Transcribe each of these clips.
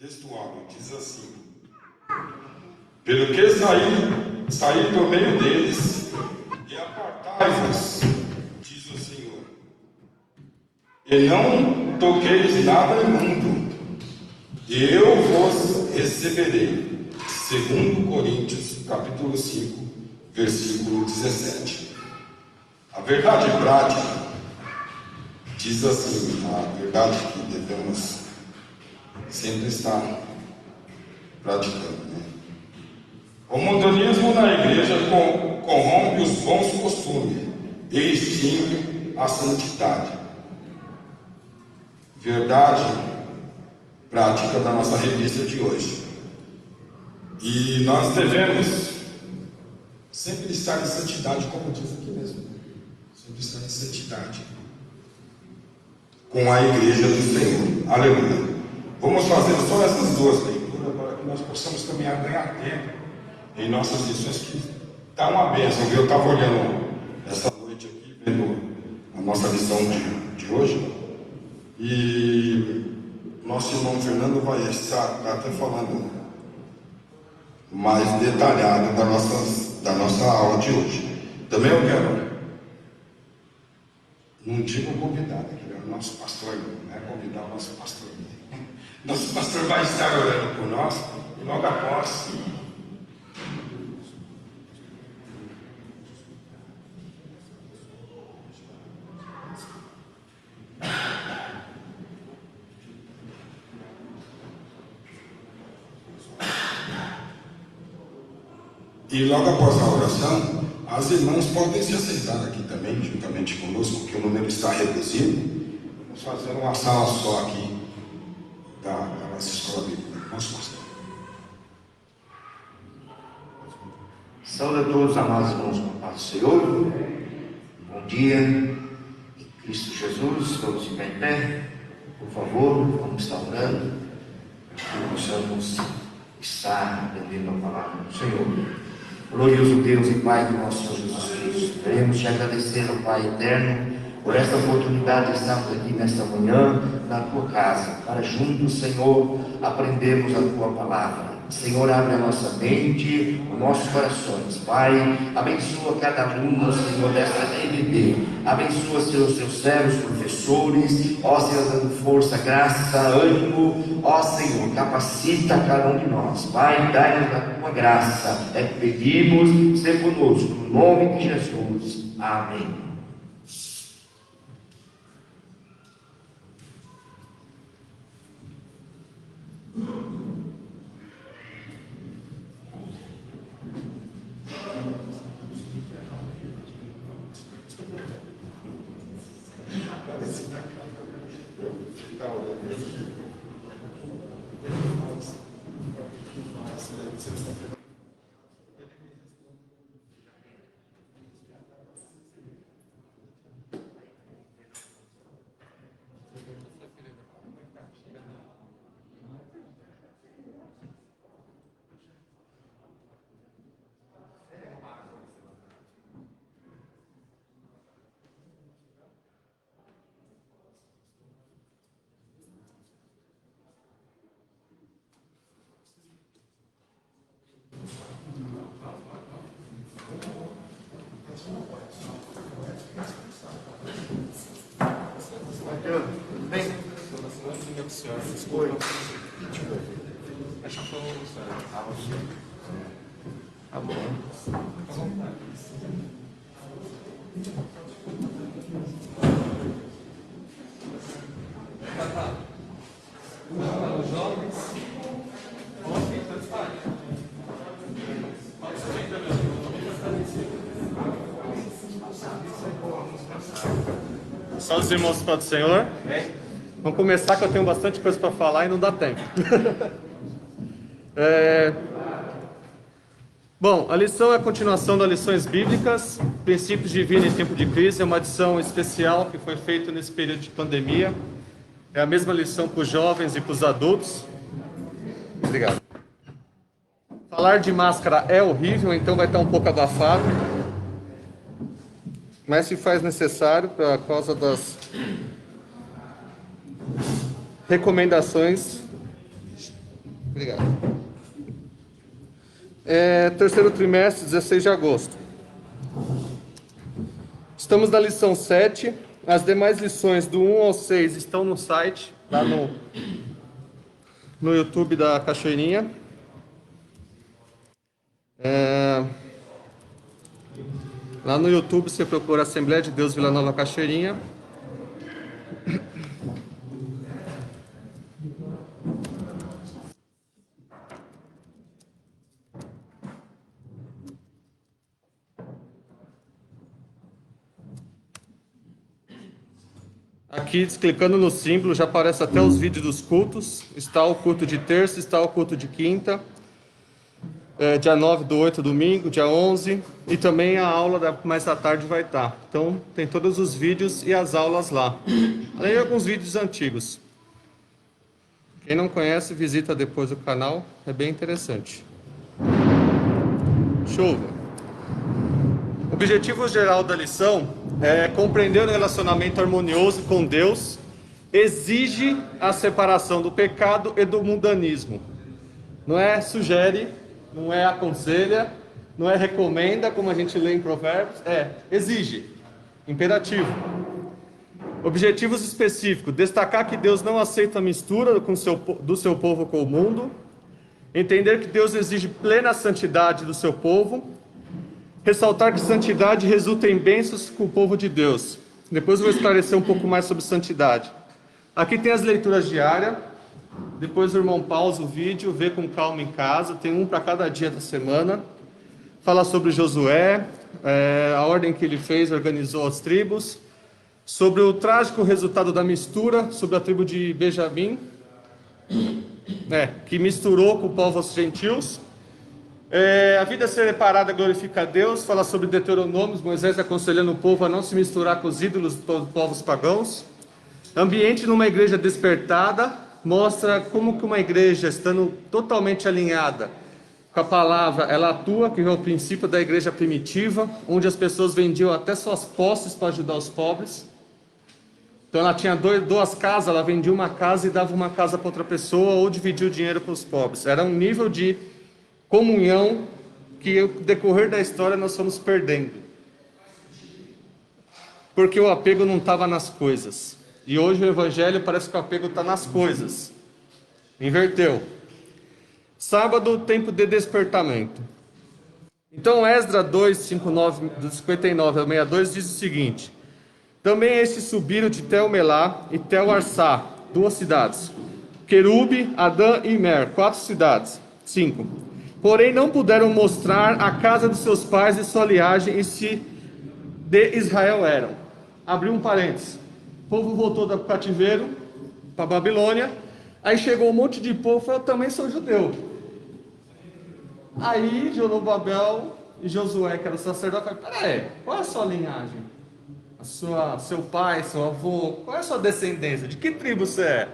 Textual, diz assim: pelo que saí por meio deles, e apartai-vos, diz o Senhor, e não toqueis nada imundo, e eu vos receberei. Segundo Coríntios, capítulo 5, versículo 17. A verdade prática diz assim, a verdade que devemos sempre estar praticando, né? O modernismo na igreja corrompe os bons costumes e extingue a santidade. Verdade prática da nossa revista de hoje. E nós devemos sempre estar em santidade, como diz aqui mesmo. Sempre estar em santidade com a igreja do Senhor. Aleluia. Vamos fazer só essas duas leituras para que nós possamos caminhar, ganhar tempo em nossas lições, que está uma bênção. Eu estava olhando essa noite aqui, vendo a nossa lição de hoje, e nosso irmão Fernando vai estar até falando mais detalhado da nossa aula de hoje. Também eu quero, não digo convidado, que é o nosso pastor, não é convidar o nosso pastor. Nosso pastor vai estar orando por nós, e logo após a oração, as irmãs podem se aceitar aqui também, juntamente conosco, que o número está reduzido. Vamos fazer uma sala só aqui da nossa escola bíblica. Nosso pastor. Saúde a todos, amados irmãos, com a paz do Senhor. Bom dia, em Cristo Jesus. Vamos ficar em pé, por favor. Vamos estar orando, para que possamos estar aprendendo a palavra do Senhor. Glorioso Deus e Pai do nosso Senhor Jesus Cristo, queremos te agradecer, ó Pai eterno, por esta oportunidade de estarmos aqui nesta manhã, na tua casa, para juntos, Senhor, aprendermos a tua palavra. Senhor, abre a nossa mente, os nossos corações. Pai, abençoa cada aluno, Senhor, desta EBD. Abençoa, Senhor, os teus servos, professores. Ó Senhor, dando força, graça, ânimo. Ó Senhor, capacita cada um de nós. Pai, dai-nos a tua graça. É que pedimos, ser conosco, no nome de Jesus. Amém. Tá bom. Salve os irmãos para o Senhor. Vamos começar, que eu tenho bastante coisa para falar e não dá tempo. Bom, a lição é a continuação das lições bíblicas, Princípios Divinos em Tempo de Crise. É uma edição especial que foi feita nesse período de pandemia. É a mesma lição para os jovens e para os adultos. Obrigado. Falar de máscara é horrível, então vai estar um pouco abafado. Mas se faz necessário por causa das recomendações Obrigado. Terceiro trimestre, 16 de agosto. Estamos na lição 7. As demais lições do 1 ao 6 estão no site, lá no YouTube da Cachoeirinha. Lá no YouTube você procura Assembleia de Deus Vila Nova Cachoeirinha. Aqui, clicando no símbolo, já aparece até os vídeos dos cultos. Está o culto de terça, está o culto de quinta. Dia 9/8, domingo, dia 11. E também a aula mais à tarde vai estar. Então, tem todos os vídeos e as aulas lá. Além de alguns vídeos antigos. Quem não conhece, visita depois o canal. É bem interessante. Chuva. O objetivo geral da lição é compreender o relacionamento harmonioso com Deus, exige a separação do pecado e do mundanismo. Não é sugere, não é aconselha, não é recomenda, como a gente lê em Provérbios, exige, imperativo. Objetivos específicos: destacar que Deus não aceita a mistura do seu povo com o mundo, entender que Deus exige plena santidade do seu povo, ressaltar que santidade resulta em bênçãos com o povo de Deus. Depois eu vou esclarecer um pouco mais sobre santidade. Aqui tem as leituras diárias. Depois o irmão pausa o vídeo, vê com calma em casa. Tem um para cada dia da semana. Fala sobre Josué, a ordem que ele fez, organizou as tribos. Sobre o trágico resultado da mistura, sobre a tribo de Benjamim, que misturou com povos gentios. A vida separada glorifica a Deus. Fala sobre Deuteronômios, Moisés aconselhando o povo a não se misturar com os ídolos dos povos pagãos. Ambiente numa igreja despertada, mostra como que uma igreja, estando totalmente alinhada com a palavra, ela atua, que é o princípio da igreja primitiva, onde as pessoas vendiam até suas posses para ajudar os pobres. Então ela tinha duas casas, ela vendia uma casa e dava uma casa para outra pessoa, ou dividia o dinheiro para os pobres. Era um nível de comunhão que, no decorrer da história, nós fomos perdendo. Porque o apego não estava nas coisas. E hoje o evangelho parece que o apego está nas coisas. Inverteu. Sábado, tempo de despertamento. Então Esdras 2, 59 ao 62 diz o seguinte: também estes subiram de Tel-Melá e Tel-Arsá, 2 cidades. Querube, Adã e Mer, 4 cidades. 5. Porém não puderam mostrar a casa dos seus pais e sua linhagem, e se de Israel eram. Abriu um parênteses. O povo voltou do cativeiro para a Babilônia. Aí chegou um monte de povo e falou: eu também sou judeu. Aí Zorobabel e Josué, que era o sacerdote, falaram: peraí, qual é a sua linhagem? Seu pai, seu avô, qual é a sua descendência? De que tribo você é?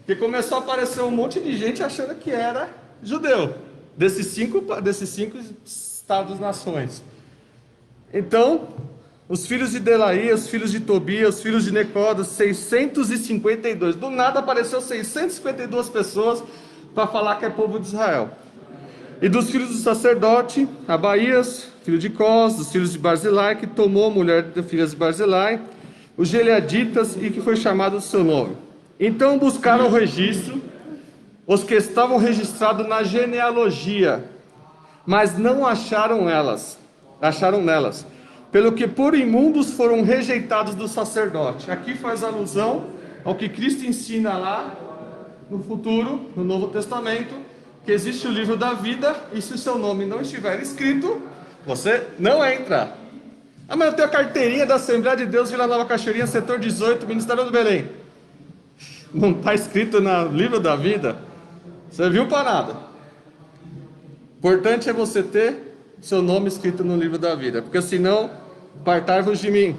Porque começou a aparecer um monte de gente achando que era judeu. Desses cinco estados-nações. Então, os filhos de Delaí, os filhos de Tobias, os filhos de Necodas, 652. Do nada apareceu 652 pessoas para falar que é povo de Israel. E dos filhos do sacerdote, Abaías, filho de Cós, dos filhos de Barzilai, que tomou a mulher das filhas de Barzilai, os Gileaditas, e que foi chamado do seu nome. Então buscaram o registro, os que estavam registrados na genealogia, mas não acharam nelas, pelo que por imundos foram rejeitados do sacerdote. Aqui faz alusão ao que Cristo ensina lá no futuro, no Novo Testamento, que existe o livro da vida, e se o seu nome não estiver escrito, você não entra. Ah, mas eu tenho a carteirinha da Assembleia de Deus Vila Nova Cachoeirinha, setor 18, Ministério do Belém. Não está escrito no livro da vida? Você viu para nada. Importante é você ter seu nome escrito no livro da vida, porque senão, apartai-vos de mim.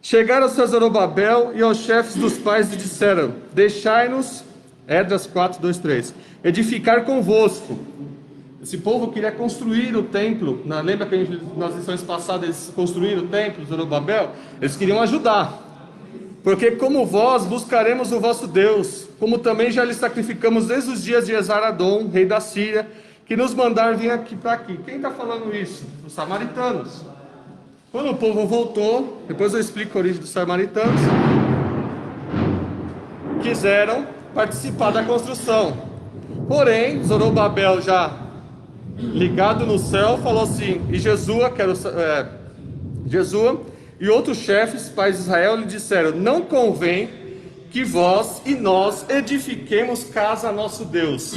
Chegaram a Zorobabel e aos chefes dos pais e disseram: deixai-nos, Esdras 4, 2, 3, edificar convosco. Esse povo queria construir o templo. Lembra que nas lições passadas eles construíram o templo, Zorobabel? Eles queriam ajudar. Porque como vós buscaremos o vosso Deus, como também já lhe sacrificamos desde os dias de Esaradom, rei da Síria, que nos mandaram vir aqui para aqui. Quem está falando isso? Os samaritanos. Quando o povo voltou, depois eu explico a origem dos samaritanos, quiseram participar da construção. Porém, Zorobabel, já ligado no céu, falou assim, e Jesua, Jesua e outros chefes, pais de Israel, lhe disseram: não convém que vós e nós edifiquemos casa a nosso Deus,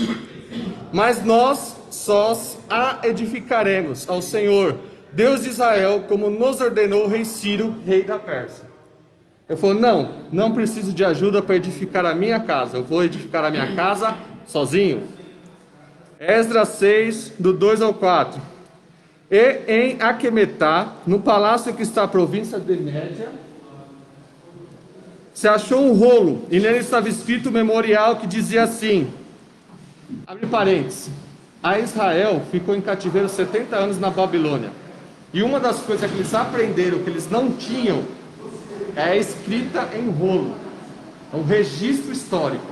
mas nós sós a edificaremos ao Senhor, Deus de Israel, como nos ordenou o rei Ciro, rei da Pérsia. Eu falei: não preciso de ajuda para edificar a minha casa, eu vou edificar a minha casa sozinho. Esdras 6, do 2 ao 4. E em Aquemetá, no palácio que está a província de Média, se achou um rolo, e nele estava escrito um memorial que dizia assim, abre parênteses, a Israel ficou em cativeiro 70 anos na Babilônia. E uma das coisas que eles aprenderam, que eles não tinham, é a escrita em rolo, um registro histórico.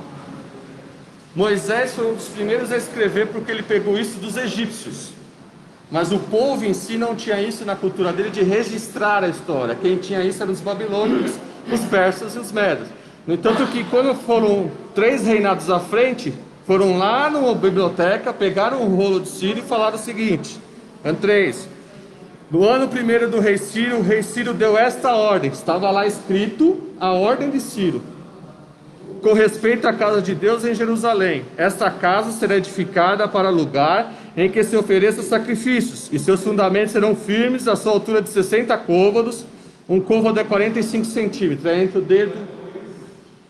Moisés foi um dos primeiros a escrever porque ele pegou isso dos egípcios. Mas o povo em si não tinha isso na cultura dele de registrar a história. Quem tinha isso eram os babilônicos, os persas e os medos. No entanto que quando foram 3 reinados à frente, foram lá numa biblioteca, pegaram um rolo de Ciro e falaram o seguinte, 3. No ano 1º do rei Ciro, o rei Ciro deu esta ordem, estava lá escrito a ordem de Ciro, com respeito à casa de Deus em Jerusalém. Esta casa será edificada para lugar em que se ofereçam sacrifícios, e seus fundamentos serão firmes, a sua altura de 60 côvados, um côvado é 45 centímetros, é entre o dedo,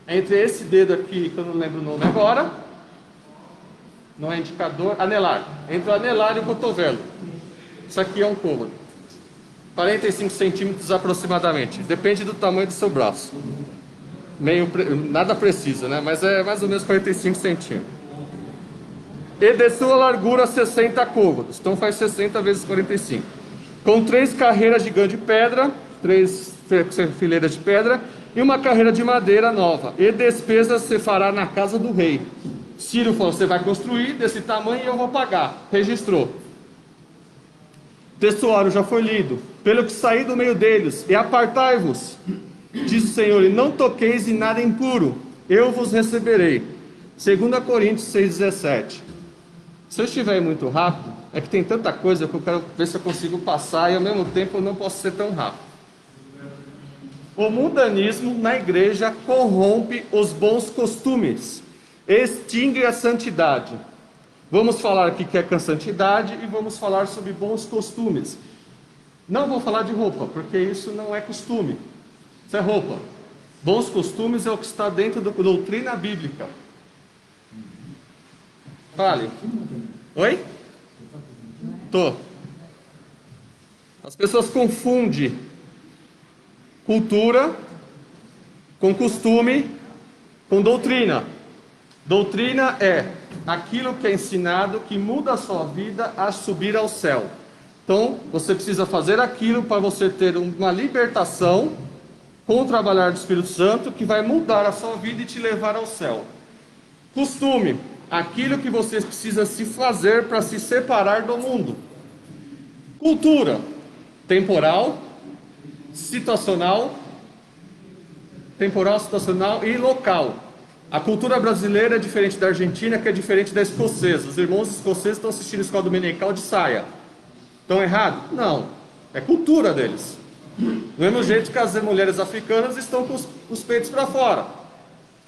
entre esse dedo aqui, que eu não lembro o nome agora, não é indicador, anelar, entre o anelar e o cotovelo. Isso aqui é um côvado, 45 centímetros aproximadamente, depende do tamanho do seu braço. Nada preciso, né? Mas é mais ou menos 45 centímetros. E de sua largura 60 côvados, então faz 60 vezes 45. Com 3 carreiras de grande pedra, 3 fileiras de pedra, e uma carreira de madeira nova. E despesas se fará na casa do rei. Ciro falou: você vai construir desse tamanho e eu vou pagar. Registrou. Textuário já foi lido. Pelo que saí do meio deles, e apartai-vos, diz o Senhor, e não toqueis em nada impuro, eu vos receberei. 2 Coríntios 6,17. Se eu estiver muito rápido, é que tem tanta coisa que eu quero ver se eu consigo passar e ao mesmo tempo eu não posso ser tão rápido. O mundanismo na igreja corrompe os bons costumes, extingue a santidade. Vamos falar aqui que é com santidade e vamos falar sobre bons costumes. Não vou falar de roupa, porque isso não é costume. Isso é roupa. Bons costumes é o que está dentro da doutrina bíblica. Fale. Oi? Tô. As pessoas confundem cultura com costume com doutrina. Doutrina é aquilo que é ensinado que muda a sua vida a subir ao céu. Então, você precisa fazer aquilo para você ter uma libertação com o trabalhar do Espírito Santo que vai mudar a sua vida e te levar ao céu. Costume, aquilo que você precisa se fazer para se separar do mundo. Cultura, temporal, situacional e local. A cultura brasileira é diferente da argentina, que é diferente da escocesa. Os irmãos escoceses estão assistindo a escola dominical de saia. Estão errados? Não. É cultura deles. Do mesmo jeito que as mulheres africanas estão com os peitos para fora.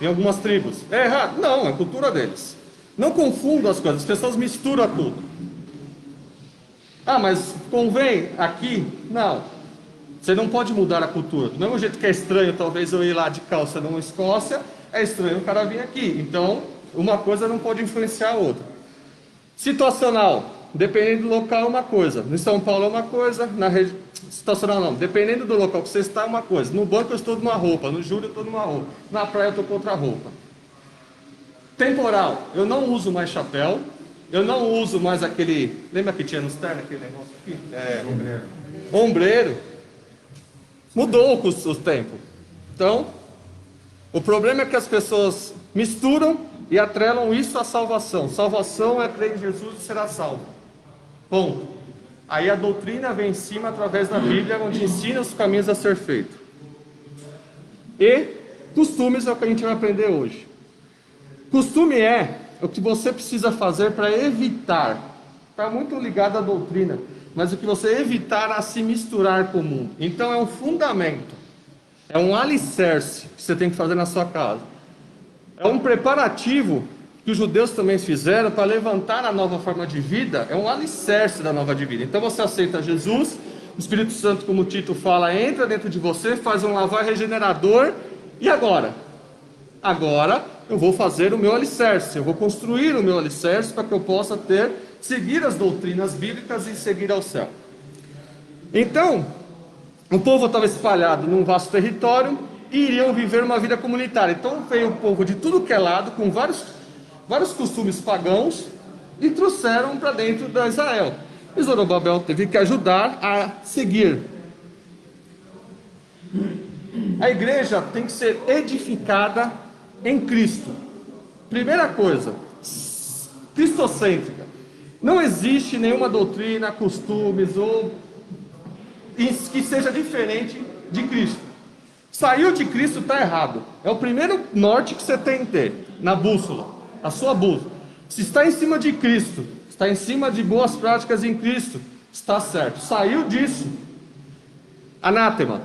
Em algumas tribos. É errado? Não, é cultura deles. Não confundam as coisas, as pessoas misturam tudo. Ah, mas convém aqui? Não. Você não pode mudar a cultura. Do mesmo jeito que é estranho, talvez eu ir lá de calça numa Escócia, é estranho o cara vir aqui. Então, uma coisa não pode influenciar a outra. Situacional. Dependendo do local é uma coisa. Em São Paulo é uma coisa, na região... Situacional não. Dependendo do local que você está é uma coisa. No banco eu estou numa roupa, no júri eu estou numa roupa. Na praia eu estou com outra roupa. Temporal. Eu não uso mais chapéu. Eu não uso mais aquele... Lembra que tinha nos ternos aquele negócio aqui? Ombreiro. Mudou o tempo. Então, O problema é que as pessoas misturam e atrelam isso à salvação. Salvação é crer em Jesus e será salvo. Ponto. Aí a doutrina vem em cima através da Bíblia, onde ensina os caminhos a ser feito. E costumes é o que a gente vai aprender hoje. Costume é o que você precisa fazer para evitar, está muito ligado à doutrina, mas o que você evitar a se misturar com o mundo. Então é um fundamento, é um alicerce que você tem que fazer na sua casa. É um preparativo que os judeus também fizeram para levantar a nova forma de vida, é um alicerce da nova de vida. Então você aceita Jesus, o Espírito Santo, como o Tito fala, entra dentro de você, faz um lavar regenerador, e agora? Agora eu vou fazer o meu alicerce, eu vou construir o meu alicerce para que eu possa seguir as doutrinas bíblicas e seguir ao céu. Então, o povo estava espalhado num vasto território e iriam viver uma vida comunitária. Então veio o povo de tudo que é lado, com vários costumes pagãos, e trouxeram para dentro de Israel. E Zorobabel teve que ajudar a seguir. A igreja tem que ser edificada em Cristo. Primeira coisa, cristocêntrica. Não existe nenhuma doutrina, costumes ou que seja diferente de Cristo. Saiu de Cristo, está errado. É o primeiro norte que você tem que ter na bússola, a sua bússola. Se está em cima de Cristo, está em cima de boas práticas em Cristo, está certo. Saiu disso, anátema.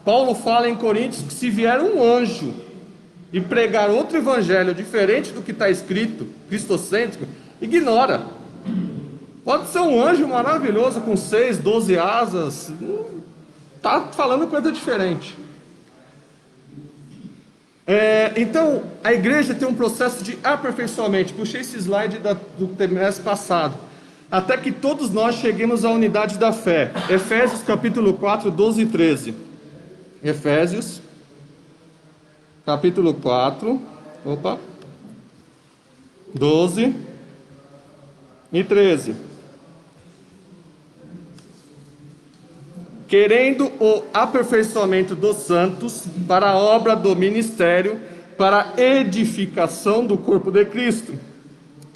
Paulo fala em Coríntios que se vier um anjo e pregar outro evangelho diferente do que está escrito, cristocêntrico, ignora. Pode ser um anjo maravilhoso com 6, 12 asas, está falando coisa diferente. Então, a igreja tem um processo de aperfeiçoamento. Puxei esse slide do trimestre passado. Até que todos nós cheguemos à unidade da fé. Efésios capítulo 4, 12 e 13. Efésios capítulo 4, 12 e 13. Querendo o aperfeiçoamento dos santos para a obra do ministério, para a edificação do corpo de Cristo,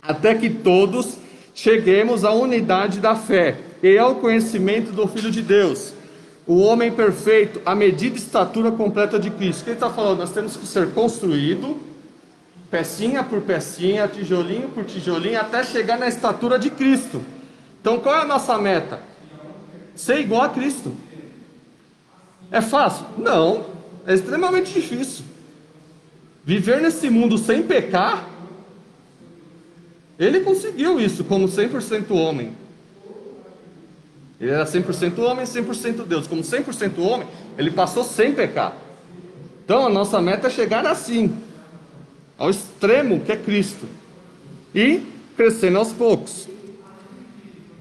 até que todos cheguemos à unidade da fé e ao conhecimento do Filho de Deus, o homem perfeito, à medida e estatura completa de Cristo. Quem está falando? Nós temos que ser construído, pecinha por pecinha, tijolinho por tijolinho, até chegar na estatura de Cristo. Então qual é a nossa meta? Ser igual a Cristo. É fácil? Não, é extremamente difícil. Viver nesse mundo sem pecar, ele conseguiu isso como 100% homem. Ele era 100% homem, 100% Deus. Como 100% homem, ele passou sem pecar. Então a nossa meta é chegar assim, ao extremo que é Cristo, e crescendo aos poucos.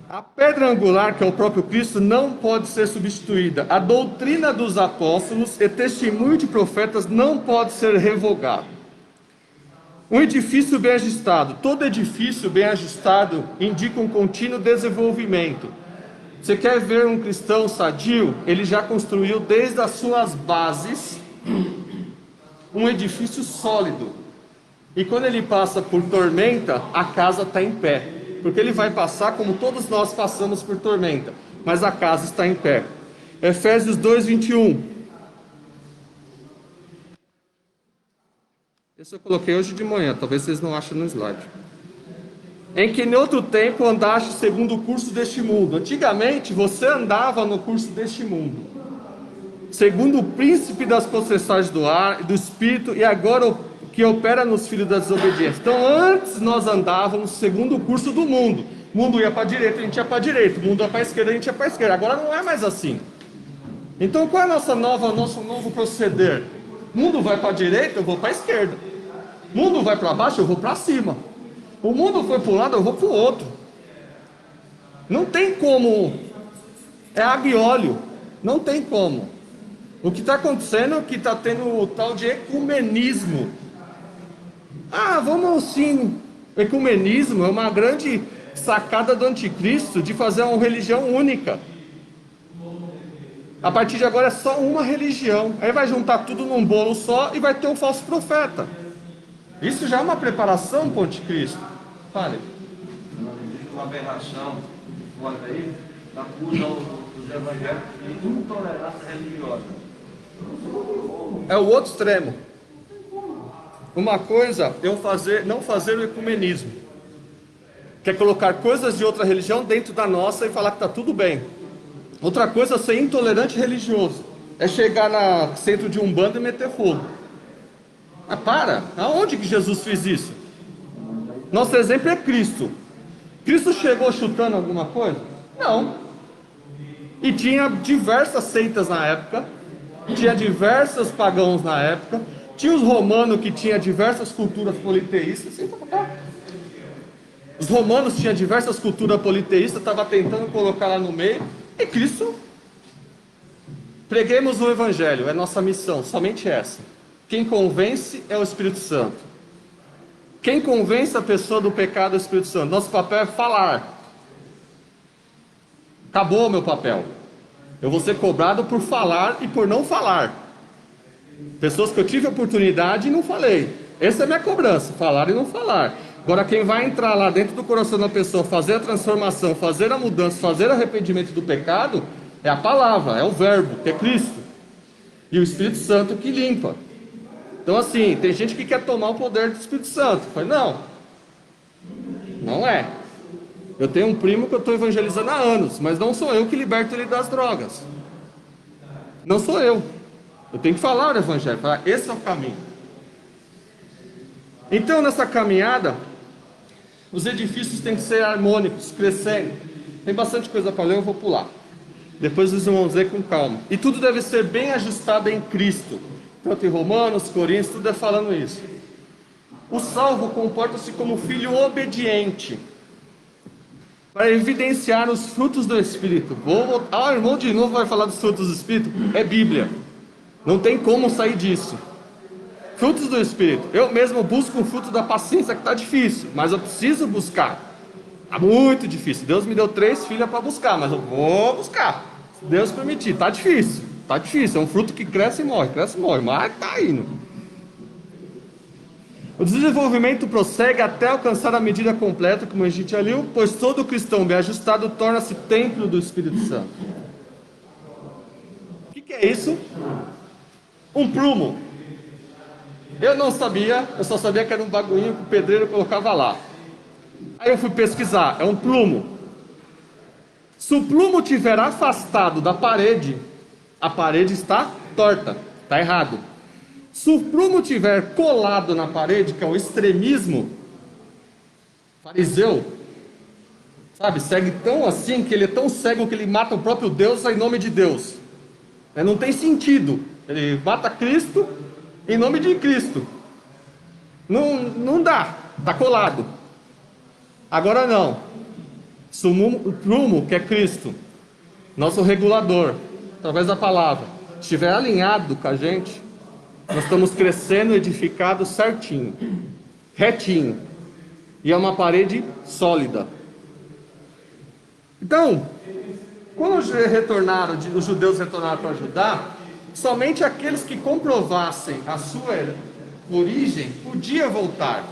A pedra angular, que é o próprio Cristo, não pode ser substituída. A doutrina dos apóstolos e testemunho de profetas não pode ser revogado. Um edifício bem ajustado. Todo edifício bem ajustado indica um contínuo desenvolvimento. Você quer ver um cristão sadio? Ele já construiu desde as suas bases um edifício sólido. E quando ele passa por tormenta, a casa está em pé. Porque ele vai passar como todos nós passamos por tormenta, mas a casa está em pé. Efésios 2, 21. Esse eu coloquei hoje de manhã, talvez vocês não achem no slide. Em que em outro tempo andaste segundo o curso deste mundo. Antigamente você andava no curso deste mundo, segundo o príncipe das potestades do ar e do espírito, e agora o que opera nos filhos da desobediência. Então antes nós andávamos segundo o curso do mundo. O mundo ia para a direita, a gente ia para a direita. O mundo ia para a esquerda, a gente ia para a esquerda. Agora não é mais assim. Então qual é nosso novo proceder? O mundo vai para a direita, eu vou para a esquerda. O mundo vai para baixo, eu vou para cima. O mundo foi para um lado, eu vou para o outro. Não tem como. É água e óleo. Não tem como. O que está acontecendo é que está tendo o tal de ecumenismo. Vamos sim. Ecumenismo é uma grande sacada do anticristo de fazer uma religião única. A partir de agora é só uma religião. Aí vai juntar tudo num bolo só e vai ter um falso profeta. Isso já é uma preparação para o anticristo. Fale. Uma aberração fora daí, acusa os evangélicos de intolerância religiosa. É o outro extremo. Uma coisa é não fazer o ecumenismo, que é colocar coisas de outra religião dentro da nossa e falar que está tudo bem. Outra coisa é ser intolerante religioso, é chegar no centro de Umbanda e meter fogo. Mas para, aonde que Jesus fez isso? Nosso exemplo é Cristo. Cristo chegou chutando alguma coisa? Não. E tinha diversas seitas na época, tinha diversos pagãos na época, tinha os romanos que tinham diversas culturas politeístas. Os romanos tinham diversas culturas politeístas, estava tentando colocar lá no meio, e Cristo, preguemos o Evangelho, é nossa missão, somente essa. Quem convence é o Espírito Santo. Quem convence a pessoa do pecado é o Espírito Santo. Nosso papel é falar. Acabou o meu papel. Eu vou ser cobrado por falar e por não falar. Pessoas que eu tive a oportunidade e não falei. Essa é a minha cobrança, falar e não falar. Agora quem vai entrar lá dentro do coração da pessoa, fazer a transformação, fazer a mudança, fazer o arrependimento do pecado, é a palavra, é o verbo, que é Cristo. E o Espírito Santo que limpa. Então assim, tem gente que quer tomar o poder do Espírito Santo. Eu falei, não é. Eu tenho um primo que eu estou evangelizando há anos, mas não sou eu que liberto ele das drogas. Não sou eu. Eu tenho que falar o Evangelho, falar, esse é o caminho. Então, nessa caminhada, os edifícios têm que ser harmônicos, crescendo. Tem bastante coisa para ler, eu vou pular. Depois os irmãos ler com calma. E tudo deve ser bem ajustado em Cristo. Tanto em Romanos, Coríntios, tudo é falando isso. O salvo comporta-se como filho obediente, para evidenciar os frutos do Espírito. O irmão de novo vai falar dos frutos do Espírito. É Bíblia. Não tem como sair disso. Frutos do Espírito. Eu mesmo busco um fruto da paciência que está difícil, mas eu preciso buscar. Está muito difícil. Deus me deu 3 filhas para buscar, mas eu vou buscar. Se Deus permitir. Está difícil. Está difícil. É um fruto que cresce e morre, mas está indo. O desenvolvimento prossegue até alcançar a medida completa, como a gente já leu, pois todo cristão bem ajustado torna-se templo do Espírito Santo. O que é isso? Um prumo. Eu não sabia, eu só sabia que era um bagulhinho que o pedreiro colocava lá. Aí eu fui pesquisar, é um plumo. Se o plumo estiver afastado da parede, a parede está torta, está errado. Se o prumo estiver colado na parede, que é o extremismo fariseu, sabe, segue tão assim, que ele é tão cego que ele mata o próprio Deus em nome de Deus. Não tem sentido. Ele mata Cristo em nome de Cristo. Não dá, está colado. Agora não. Se o prumo, que é Cristo, nosso regulador, através da palavra, estiver alinhado com a gente, nós estamos crescendo, edificados certinho, retinho, e é uma parede sólida. Então, quando os judeus retornaram para Judá, somente aqueles que comprovassem a sua origem podiam voltar.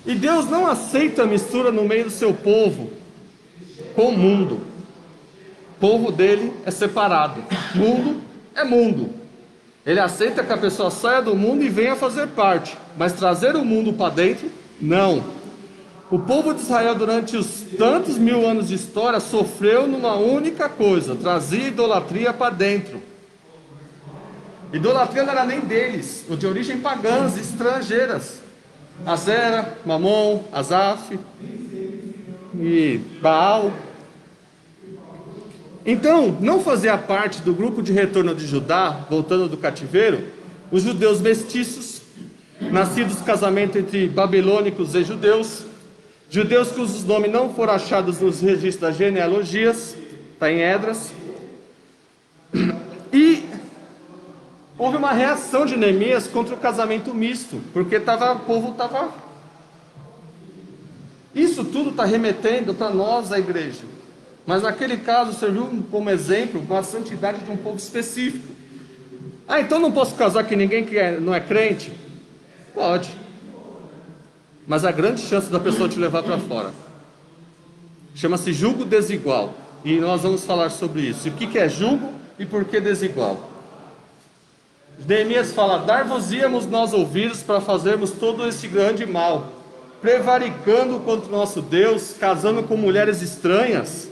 E Deus não aceita a mistura no meio do seu povo com o mundo. O povo dele é separado. Mundo é mundo. Ele aceita que a pessoa saia do mundo e venha fazer parte, mas trazer o mundo para dentro, não. O povo de Israel, durante os tantos 1000 anos de história, sofreu numa única coisa: trazia idolatria para dentro. Idolatria não era nem deles, ou de origem pagãs, estrangeiras. Azera, Mamon, Asaf e Baal. Então, não fazia parte do grupo de retorno de Judá, voltando do cativeiro, os judeus mestiços, nascidos do casamento entre babilônicos e judeus, judeus cujos nomes não foram achados nos registros das genealogias, está em Esdras. E houve uma reação de Neemias contra o casamento misto, porque o povo estava... Isso tudo está remetendo para nós, a igreja. Mas naquele caso serviu como exemplo para a santidade de um povo específico. Ah, então não posso casar com ninguém que não é crente? Pode. Mas há grande chance da pessoa te levar para fora. Chama-se julgo desigual. E nós vamos falar sobre isso. E o que é julgo e por que desigual? Neemias fala: dar-vos-íamos nós ouvidos para fazermos todo esse grande mal, prevaricando contra o nosso Deus, casando com mulheres estranhas.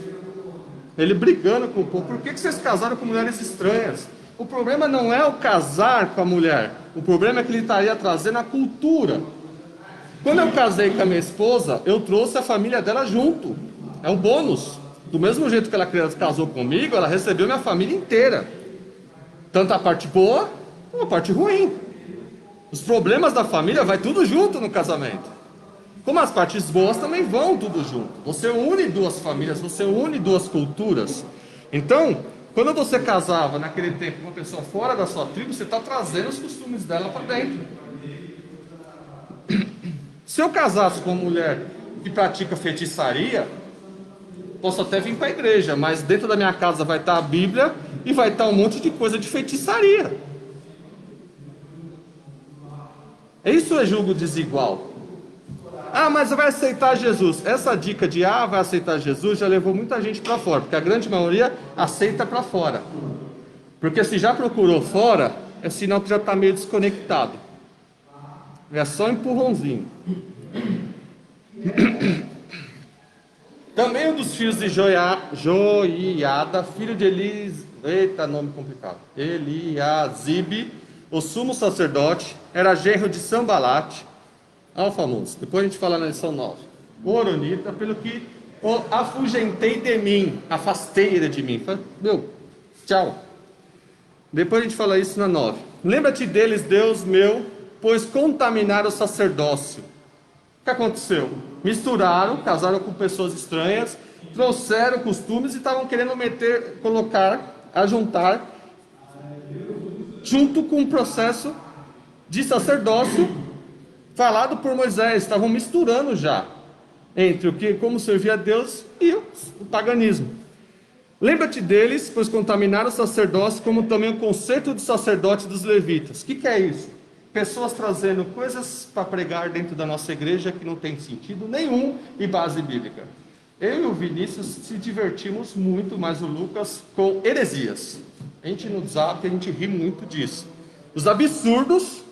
Ele brigando com o povo: por que vocês casaram com mulheres estranhas? O problema não é o casar com a mulher, o problema é que ele estaria trazendo a cultura. Quando eu casei com a minha esposa, eu trouxe a família dela junto, é um bônus. Do mesmo jeito que ela casou comigo, ela recebeu minha família inteira, tanto a parte boa como a parte ruim. Os problemas da família vai tudo junto no casamento, como as partes boas também vão tudo junto. Você une duas famílias, você une duas culturas. Então, quando você casava naquele tempo com uma pessoa fora da sua tribo, você está trazendo os costumes dela para dentro. Se eu casasse com uma mulher que pratica feitiçaria, posso até vir para a igreja, mas dentro da minha casa vai estar a Bíblia e vai estar um monte de coisa de feitiçaria. Isso é julgo desigual. Ah, mas vai aceitar Jesus. Essa dica de vai aceitar Jesus já levou muita gente para fora, porque a grande maioria aceita para fora. Porque se já procurou fora, é sinal que já está meio desconectado. É só empurrãozinho. Também um dos filhos de Joiada, filho de eita, nome complicado, Eliasibe, o sumo sacerdote, era genro de Sambalate, o famoso, depois a gente fala na lição 9, o Oronita, pelo que o afugentei de mim, afastei ele de mim. Meu, tchau. Depois a gente fala isso na 9. Lembra-te deles, Deus meu, pois contaminaram o sacerdócio. O que aconteceu? Misturaram, casaram com pessoas estranhas, trouxeram costumes e estavam querendo juntar, junto com o processo de sacerdócio falado por Moisés. Estavam misturando já entre como servir a Deus e o paganismo. Lembra-te deles, pois contaminaram o sacerdócio, como também o conceito de sacerdote dos levitas. O que é isso? Pessoas trazendo coisas para pregar dentro da nossa igreja que não tem sentido nenhum e base bíblica. Eu e o Vinícius se divertimos muito, mais o Lucas, com heresias. A gente no Zap, a gente ri muito disso. Os absurdos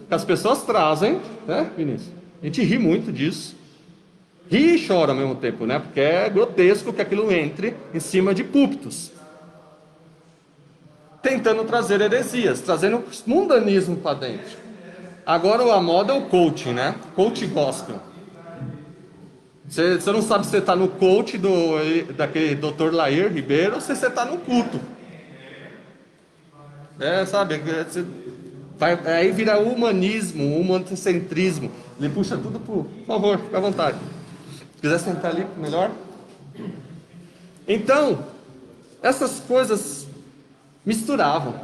que as pessoas trazem, né, Vinícius? A gente ri muito disso. Ri e chora ao mesmo tempo, né? Porque é grotesco que aquilo entre em cima de púlpitos. Tentando trazer heresias, trazendo mundanismo para dentro. Agora a moda é o coaching, né? Coach gospel. Você não sabe se você está no coach daquele Dr. Lair Ribeiro ou se você está no culto. Sabe? Aí vira humanismo, humantocentrismo. Ele puxa tudo por favor, fica à vontade. Se quiser sentar ali, melhor. Então, essas coisas misturavam.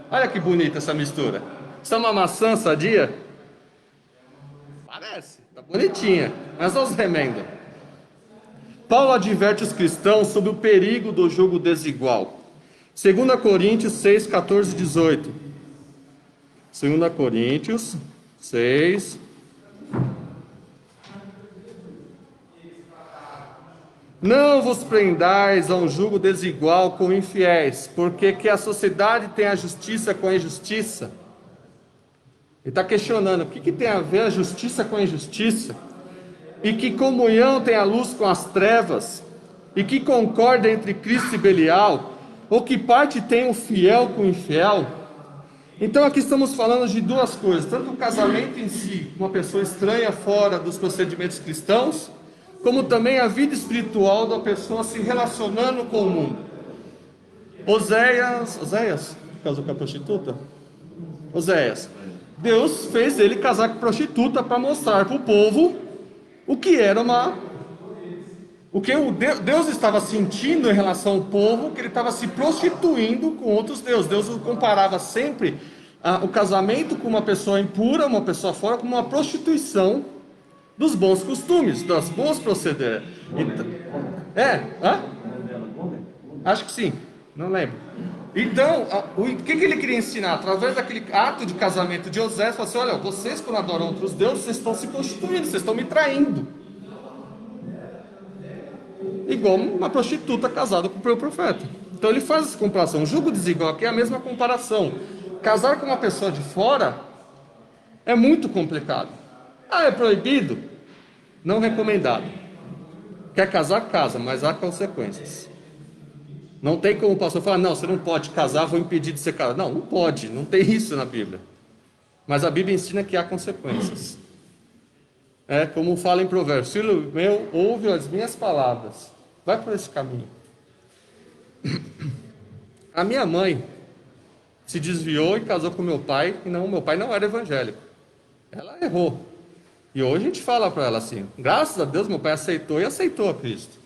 Olha que bonita essa mistura. Isso é uma maçã sadia? Parece, tá bonitinha, mas olha os remendos. Paulo adverte os cristãos sobre o perigo do jogo desigual. 2 Coríntios 6, 14 e 18. 2 Coríntios 6. Não vos prendais a um jugo desigual com infiéis, porque que a sociedade tem a justiça com a injustiça. Ele está questionando, o que tem a ver a justiça com a injustiça? E que comunhão tem a luz com as trevas? E que concórdia entre Cristo e Belial? Ou que parte tem o fiel com o infiel? Então aqui estamos falando de duas coisas, tanto o casamento em si, uma pessoa estranha fora dos procedimentos cristãos, como também a vida espiritual da pessoa se relacionando com o mundo. Oséias, casou com a prostituta? Oséias, Deus fez ele casar com prostituta para mostrar para o povo o que era Deus estava sentindo em relação ao povo, que ele estava se prostituindo com outros deuses. Deus o comparava sempre o casamento com uma pessoa impura, uma pessoa fora, como uma prostituição dos bons costumes, das bons procederes. É? Hã? O nome dela, Gomer? Acho que sim, não lembro. Então, o que ele queria ensinar? Através daquele ato de casamento de José, ele falou assim: olha, vocês quando adoram outros deuses, vocês estão se prostituindo, vocês estão me traindo. Igual uma prostituta casada com o meu profeta. Então ele faz essa comparação. Julgo desigual aqui é a mesma comparação. Casar com uma pessoa de fora é muito complicado. Ah, é proibido? Não recomendado. Quer casar, casa, mas há consequências. Não tem como o pastor falar: não, você não pode casar, vou impedir de ser casado. Não, não pode, não tem isso na Bíblia. Mas a Bíblia ensina que há consequências. É como fala em Provérbios: filho meu, ouve as minhas palavras, vai por esse caminho. A minha mãe se desviou e casou com meu pai, e não, meu pai não era evangélico. Ela errou. E hoje a gente fala para ela assim: graças a Deus meu pai aceitou e aceitou a Cristo.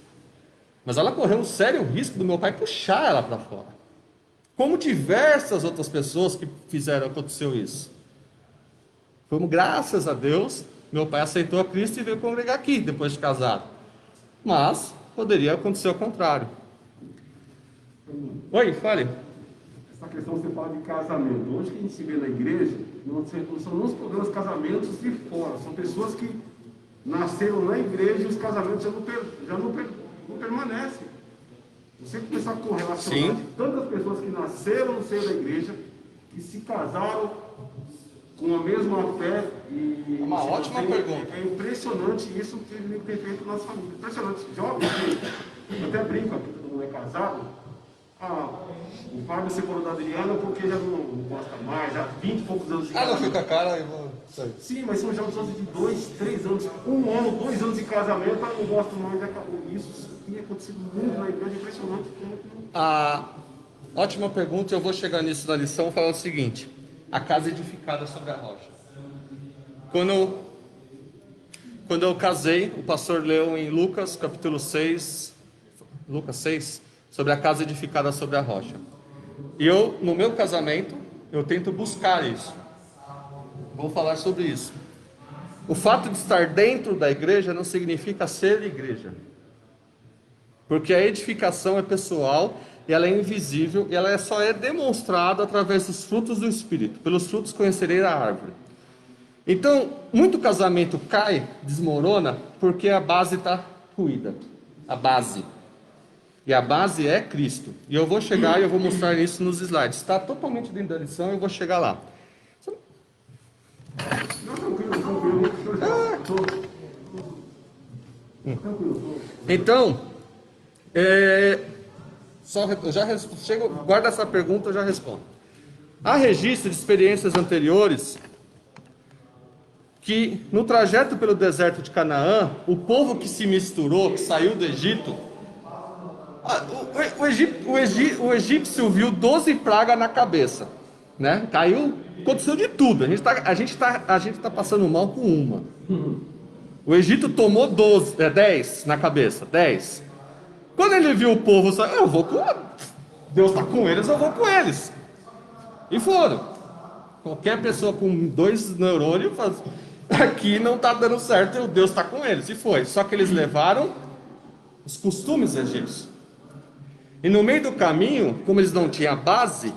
Mas ela correu um sério risco do meu pai puxar ela para fora. Como diversas outras pessoas que aconteceu isso. Como graças a Deus, meu pai aceitou a Cristo e veio congregar aqui, depois de casado. Mas poderia acontecer ao contrário. Oi, fale. Essa questão você fala de casamento. Hoje que a gente se vê na igreja, não são os problemas casamentos de fora. São pessoas que nasceram na igreja e os casamentos já não permanecem. Você começar a correlacionar de tantas pessoas que nasceram no seio da igreja e se casaram com a mesma fé. É uma ótima pergunta. É impressionante isso que ele tem feito nas famílias. Impressionante. Jovens, eu até brinco aqui, todo mundo é casado. O Fábio separou da Adriana porque já não gosta mais, já há 20 e poucos anos de Ah, não casamento. fica a cara e vou. Sim, mas são jovens de 2, 3 anos, 1 ano, 2 anos de casamento, não gosto mais, acabou. Isso tem acontecido muito na igreja, impressionante. Ótima pergunta, eu vou chegar nisso na lição, falar o seguinte: a casa edificada sobre a rocha. Quando eu casei, o pastor leu em Lucas, capítulo 6, Lucas 6, sobre a casa edificada sobre a rocha. E eu, no meu casamento, eu tento buscar isso. Vou falar sobre isso. O fato de estar dentro da igreja não significa ser igreja. Porque a edificação é pessoal, e ela é invisível, e ela só é demonstrada através dos frutos do Espírito. Pelos frutos conhecerei a árvore. Então, muito casamento cai, desmorona, porque a base está ruída. A base. E a base é Cristo. E eu vou chegar e eu vou mostrar isso nos slides. Está totalmente dentro da lição, eu vou chegar lá. Não, tranquilo. Então, guarda essa pergunta, eu já respondo. Há registro de experiências anteriores que no trajeto pelo deserto de Canaã, o povo que se misturou, que saiu do Egito, o egípcio viu 12 pragas na cabeça, né? Caiu, aconteceu de tudo. A gente tá passando mal com uma. O Egito tomou 10 na cabeça, 10. Quando ele viu o povo, eu vou com Deus está com eles, eu vou com eles. E foram. Qualquer pessoa com 2 neurônios faz, aqui não está dando certo, Deus está com eles. E foi. Só que eles levaram os costumes egípcios. E no meio do caminho, como eles não tinham base,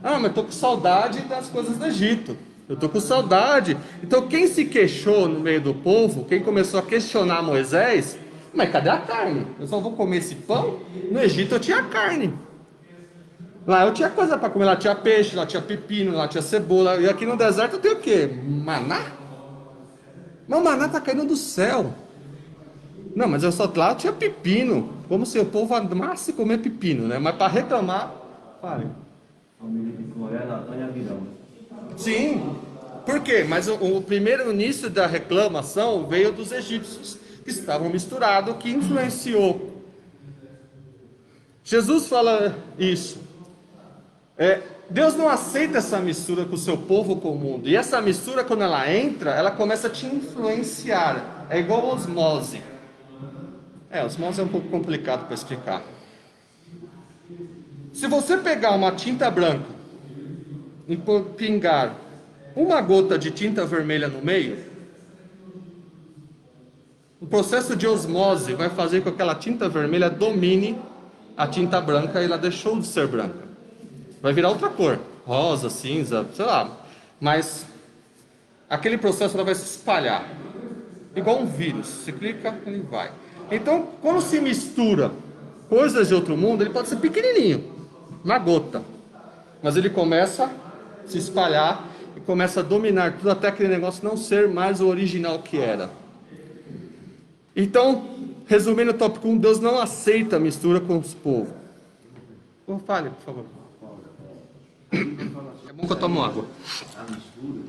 mas estou com saudade das coisas do Egito. Eu estou com saudade. Então quem se queixou no meio do povo, quem começou a questionar Moisés, mas cadê a carne? Eu só vou comer esse pão? No Egito eu tinha carne. Lá eu tinha coisa para comer, lá tinha peixe, lá tinha pepino, lá tinha cebola. E aqui no deserto eu tenho o quê? Maná? Mas o maná está caindo do céu. Não, mas lá eu tinha pepino. Como se o povo amasse comer pepino, né? Mas para reclamar, fale. Família de Cloré, Natânia e Virão. Sim. Por quê? Mas o primeiro início da reclamação veio dos egípcios, que estavam misturados, que influenciou. Jesus fala isso. Deus não aceita essa mistura com o seu povo com o mundo. E essa mistura, quando ela entra, ela começa a te influenciar. É igual osmose. Osmose é um pouco complicado para explicar. Se você pegar uma tinta branca e pingar uma gota de tinta vermelha no meio, O processo de osmose vai fazer com que aquela tinta vermelha domine a tinta branca e ela deixou de ser branca. Vai virar outra cor, rosa, cinza, sei lá. Mas aquele processo ela vai se espalhar, igual um vírus. Você clica, ele vai. Então, quando se mistura coisas de outro mundo, ele pode ser pequenininho, uma gota. Mas ele começa a se espalhar e começa a dominar tudo até aquele negócio não ser mais o original que era. Então, resumindo o tópico 1, Deus não aceita a mistura com os povos. Fale, por favor. É bom que eu tomo água. A mistura,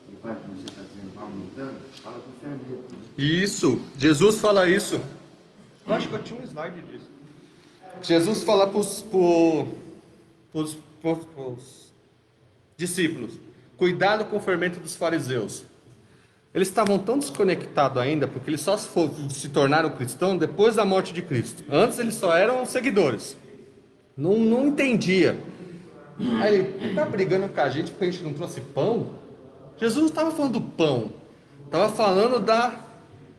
que vai, como você está dizendo, vai aumentando, fala com o fermento. Isso, Jesus fala isso. Eu acho que eu tinha um slide disso. Jesus fala para os discípulos: cuidado com o fermento dos fariseus. Eles estavam tão desconectados ainda, porque eles só se tornaram cristãos depois da morte de Cristo. Antes eles só eram seguidores. Não entendia. Aí ele está brigando com a gente porque a gente não trouxe pão? Jesus não estava falando do pão. Estava falando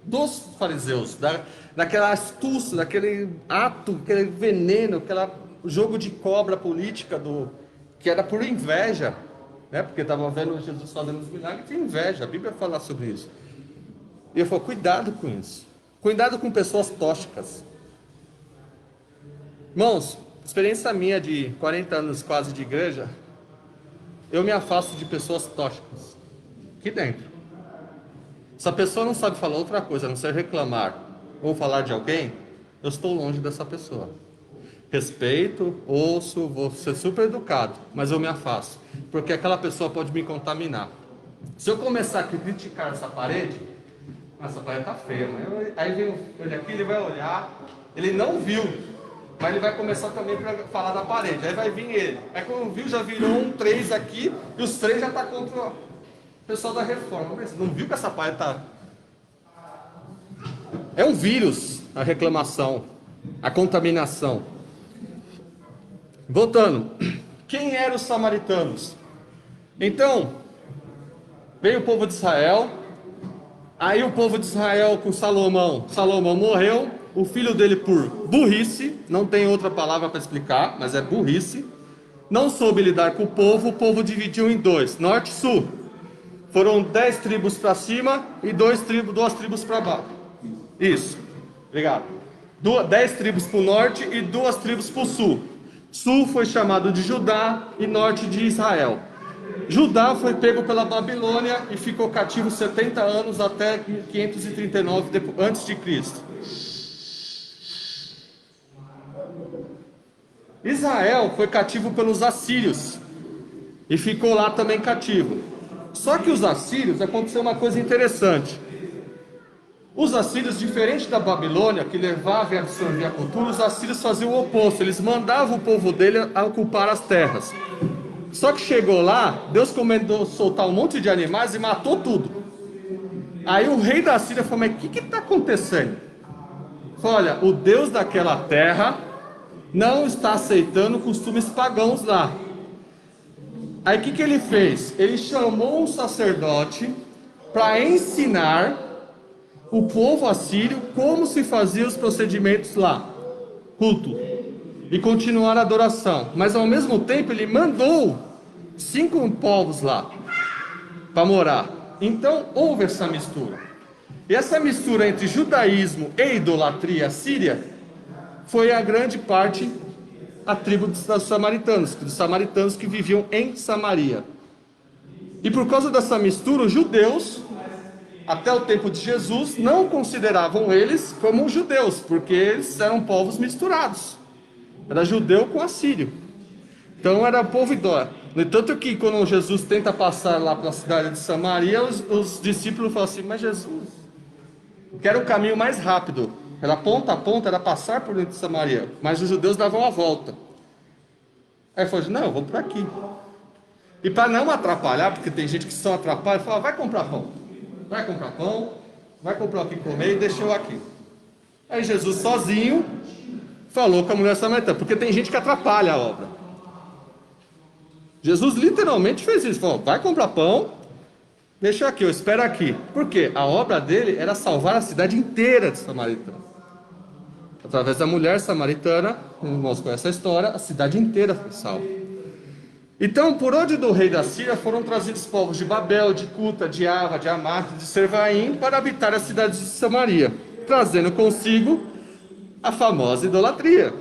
dos fariseus, daquela astúcia, daquele ato, aquele veneno, aquele jogo de cobra política que era por inveja, né? Porque estavam vendo Jesus fazendo os milagres, tem inveja, a Bíblia fala sobre isso. E eu falo, cuidado com isso, cuidado com pessoas tóxicas. Irmãos, experiência minha de 40 anos quase de igreja, eu me afasto de pessoas tóxicas, aqui dentro. Se a pessoa não sabe falar outra coisa, a não ser reclamar ou falar de alguém, eu estou longe dessa pessoa. Respeito, ouço, vou ser super educado, mas eu me afasto, porque aquela pessoa pode me contaminar. Se eu começar a criticar essa parede está feia, mas aí vem ele aqui, ele vai olhar, ele não viu, mas ele vai começar também para falar da parede, aí vai vir ele. Aí quando viu, já virou um 3 aqui, e os 3 já está contra o pessoal da reforma. Mas não viu que essa parede está... É um vírus, a reclamação, a contaminação. Voltando, quem eram os samaritanos? Então, veio o povo de Israel, aí o povo de Israel com Salomão morreu, o filho dele por burrice, não tem outra palavra para explicar, mas é burrice, não soube lidar com o povo dividiu em 2, norte e sul. Foram 10 tribos para cima e 2 tribos para baixo. Isso, obrigado. 10 tribos para o norte e 2 tribos para o sul. Sul foi chamado de Judá e norte de Israel. Judá foi pego pela Babilônia e ficou cativo 70 anos até 539 antes de Cristo. Israel foi cativo pelos assírios e ficou lá também cativo. Só que os assírios, aconteceu uma coisa interessante. Os assírios, diferente da Babilônia, que levava e absorvia a cultura, os assírios faziam o oposto. Eles mandavam o povo dele a ocupar as terras. Só que chegou lá, Deus comandou soltar um monte de animais e matou tudo. Aí o rei da Síria falou, mas o que está acontecendo? Falou, olha, o Deus daquela terra não está aceitando costumes pagãos lá. Aí o que ele fez? Ele chamou um sacerdote para ensinar o povo assírio como se fazia os procedimentos lá, culto, e continuar a adoração. Mas ao mesmo tempo ele mandou 5 povos lá para morar. Então houve essa mistura. E essa mistura entre judaísmo e idolatria síria foi a grande parte a tribo dos samaritanos que viviam em Samaria. E por causa dessa mistura, os judeus, até o tempo de Jesus, não consideravam eles como judeus, porque eles eram povos misturados. Era judeu com assírio. Então era povo idólatra. No entanto que quando Jesus tenta passar lá para a cidade de Samaria, os discípulos falam assim, mas Jesus, que era o caminho mais rápido, era ponta a ponta, era passar por dentro de Samaria, mas os judeus davam a volta. Aí ele falou, não, vamos por aqui. E para não atrapalhar, porque tem gente que só atrapalha, ele fala, vai comprar pão, vai comprar o que comer e deixou aqui. Aí Jesus sozinho falou com a mulher samaritana, porque tem gente que atrapalha a obra. Jesus literalmente fez isso, falou, vai comprar pão, deixa aqui, eu espero aqui. Por quê? A obra dele era salvar a cidade inteira de Samaritana. Através da mulher samaritana, irmãos conhecem a história, a cidade inteira foi salva. Então, por onde do rei da Síria foram trazidos povos de Babel, de Cuta, de Ava, de Hamath, de Servaim, para habitar a cidade de Samaria, trazendo consigo a famosa idolatria.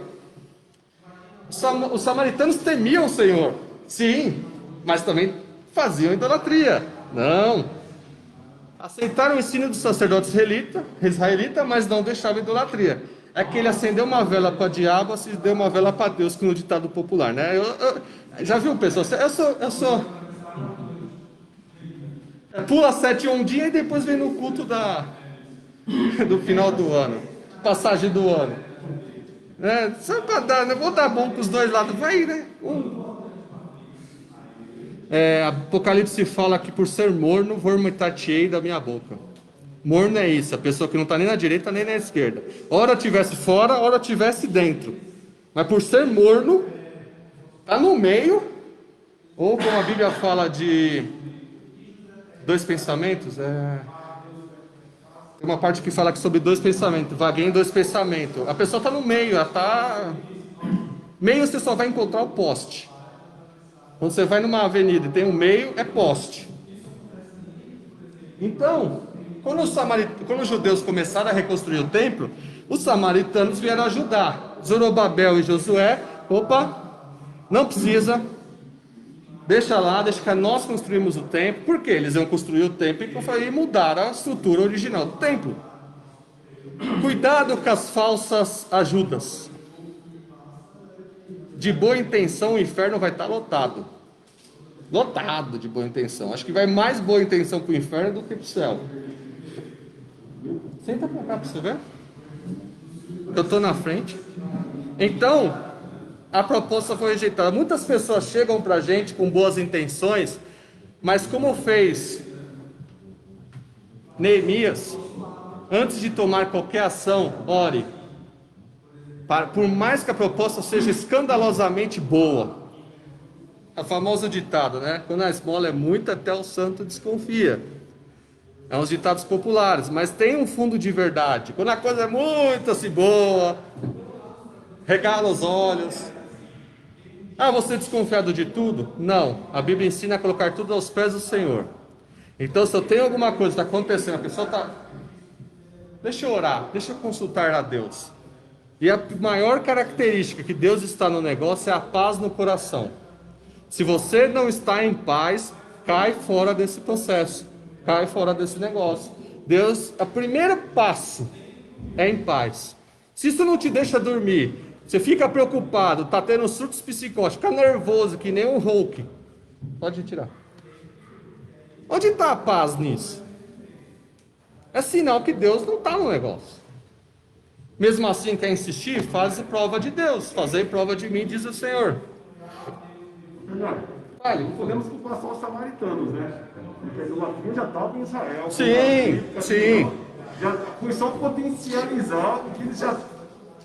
Os samaritanos temiam o Senhor, sim, mas também faziam idolatria. Não. Aceitaram o ensino dos sacerdotes israelita, mas não deixavam idolatria. É que ele acendeu uma vela para o diabo, se deu uma vela para Deus, que no ditado popular, né? Já viu, pessoal? Eu sou pula 7 ondinhas e depois vem no culto do final do ano, passagem do ano. Só para dar, né? Vou dar bom para os dois lados, vai, né? Apocalipse fala que por ser morno, vomitar-te-ei da minha boca. Morno é isso, a pessoa que não está nem na direita nem na esquerda. Ora tivesse fora, ora tivesse dentro. Mas por ser morno, está no meio, ou como a Bíblia fala de dois pensamentos, tem uma parte que fala que sobre dois pensamentos, vagueia em dois pensamentos. A pessoa está no meio, ela está... Meio você só vai encontrar o poste. Quando você vai numa avenida e tem um meio, é poste. Então, quando os judeus começaram a reconstruir o templo, os samaritanos vieram ajudar. Zorobabel e Josué, não precisa, deixa lá, deixa que nós construímos o templo. Por quê? Eles iam construir o templo e mudar a estrutura original do templo. Cuidado com as falsas ajudas. De boa intenção, o inferno vai estar lotado. Lotado de boa intenção. Acho que vai mais boa intenção para o inferno do que para o céu. Senta para cá para você ver. Eu estou na frente. Então, a proposta foi rejeitada. Muitas pessoas chegam para a gente com boas intenções, mas como fez Neemias, antes de tomar qualquer ação, ore. Por mais que a proposta seja escandalosamente boa. A famosa ditado, né? Quando a esmola é muita, até o santo desconfia. É uns ditados populares, mas tem um fundo de verdade. Quando a coisa é muito assim boa, regala os olhos. Você é desconfiado de tudo? Não. A Bíblia ensina a colocar tudo aos pés do Senhor. Então, se eu tenho alguma coisa que está acontecendo, a pessoa está... Deixa eu orar, deixa eu consultar a Deus. E a maior característica que Deus está no negócio é a paz no coração. Se você não está em paz, cai fora desse processo. Cai fora desse negócio. Deus, o primeiro passo é em paz. Se isso não te deixa dormir, você fica preocupado, está tendo surtos psicóticos, fica nervoso, que nem um Hulk. Pode tirar. Onde está a paz nisso? É sinal que Deus não está no negócio. Mesmo assim, quer insistir? Faz prova de Deus. Fazei prova de mim, diz o Senhor. Não podemos culpar só os samaritanos, né? Porque a idolatria já estava em Israel. Sim. Já foi só potencializar o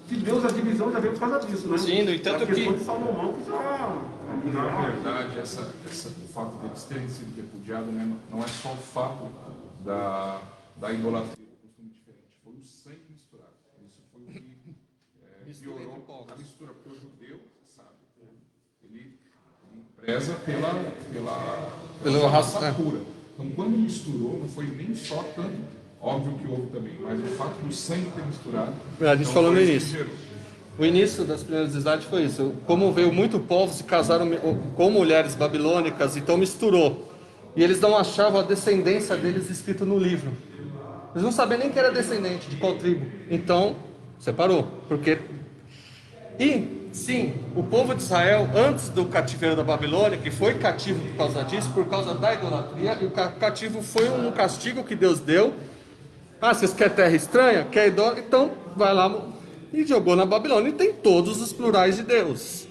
que Deus, a divisão já veio por causa disso, né? Sim, no entanto a questão que... de Salomão que já... Na verdade, o fato deles terem sido repudiados, né, não é só o fato da idolatria, do costume diferente, foi o sangue misturado. Isso foi o que piorou a mistura, porque o judeu, sabe, ele preza pela raça pura. Então, quando misturou, não foi nem só tanto, óbvio que houve também, mas o fato do sangue ter misturado... A gente falou no início. O início das primeiras cidades foi isso. Como veio muito povo, se casaram com mulheres babilônicas, então misturou. E eles não achavam a descendência deles escrito no livro. Eles não sabiam nem que era descendente, de qual tribo. Então, separou. Porque... E, sim, o povo de Israel, antes do cativeiro da Babilônia, que foi cativo por causa disso, por causa da idolatria, e o cativo foi um castigo que Deus deu. Vocês querem terra estranha? Quer idolatria? Então, vai lá... E jogou na Babilônia, e tem todos os plurais de Deus.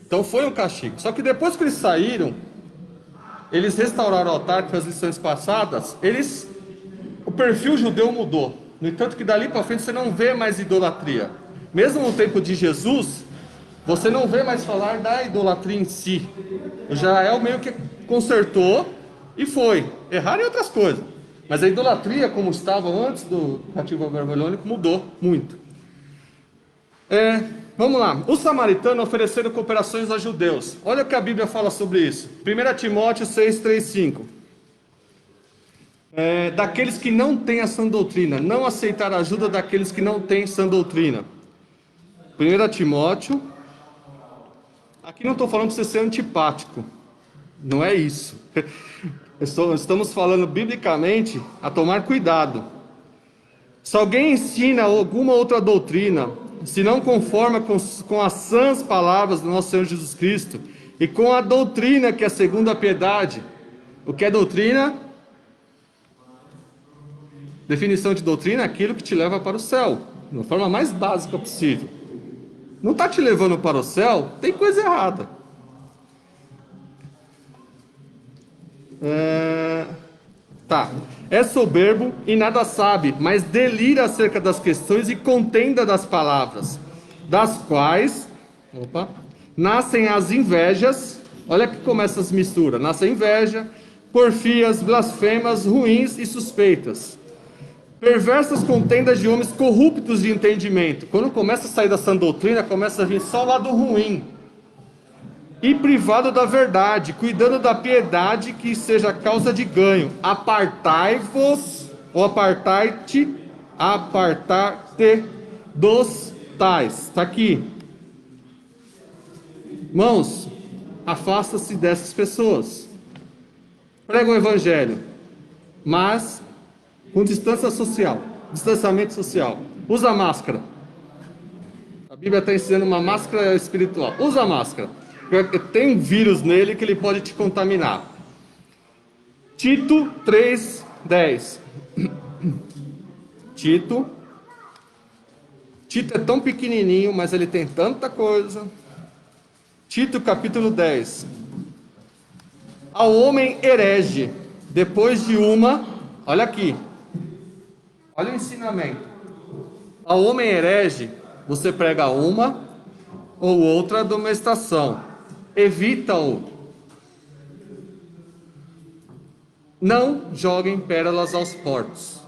Então foi um castigo. Só que depois que eles saíram, eles restauraram o altar, com as lições passadas, o perfil judeu mudou. No entanto que dali para frente você não vê mais idolatria. Mesmo no tempo de Jesus, você não vê mais falar da idolatria em si. O Israel meio que consertou, E foi. Erraram em outras coisas. Mas a idolatria, como estava antes do cativeiro babilônico, mudou muito. Vamos lá. Os samaritanos ofereceram cooperações aos judeus. Olha o que a Bíblia fala sobre isso. 1 Timóteo 6, 3, 5. Daqueles que não têm a sã doutrina. Não aceitar a ajuda daqueles que não têm sã doutrina. 1 Timóteo. Aqui não estou falando para você ser antipático. Não é isso. Estamos falando biblicamente a tomar cuidado. Se alguém ensina alguma outra doutrina, se não conforma com as sãs palavras do nosso Senhor Jesus Cristo e com a doutrina que é segundo a piedade. O que é doutrina? Definição de doutrina é aquilo que te leva para o céu, de uma forma mais básica possível. Não está te levando para o céu, tem coisa errada. É soberbo e nada sabe, mas delira acerca das questões e contenda das palavras, das quais nascem as invejas. Olha que começa as misturas: nasce a inveja, porfias, blasfemas, ruins e suspeitas, perversas contendas de homens corruptos de entendimento. Quando começa a sair da sã doutrina, começa a vir só o lado ruim. E privado da verdade, cuidando da piedade que seja causa de ganho. Apartai-vos, ou apartai-te dos tais. Está aqui. Irmãos, afasta-se dessas pessoas. Prega o evangelho, mas com distância social, distanciamento social. Usa máscara. A Bíblia está ensinando uma máscara espiritual. Usa máscara. Tem um vírus nele que ele pode te contaminar. Tito 3:10. Tito é tão pequenininho, mas ele tem tanta coisa. Tito capítulo 10. Ao homem herege, depois de uma, olha aqui, olha o ensinamento. Ao homem herege, você prega uma ou outra admoestação. Evita-o. Não joguem pérolas aos porcos.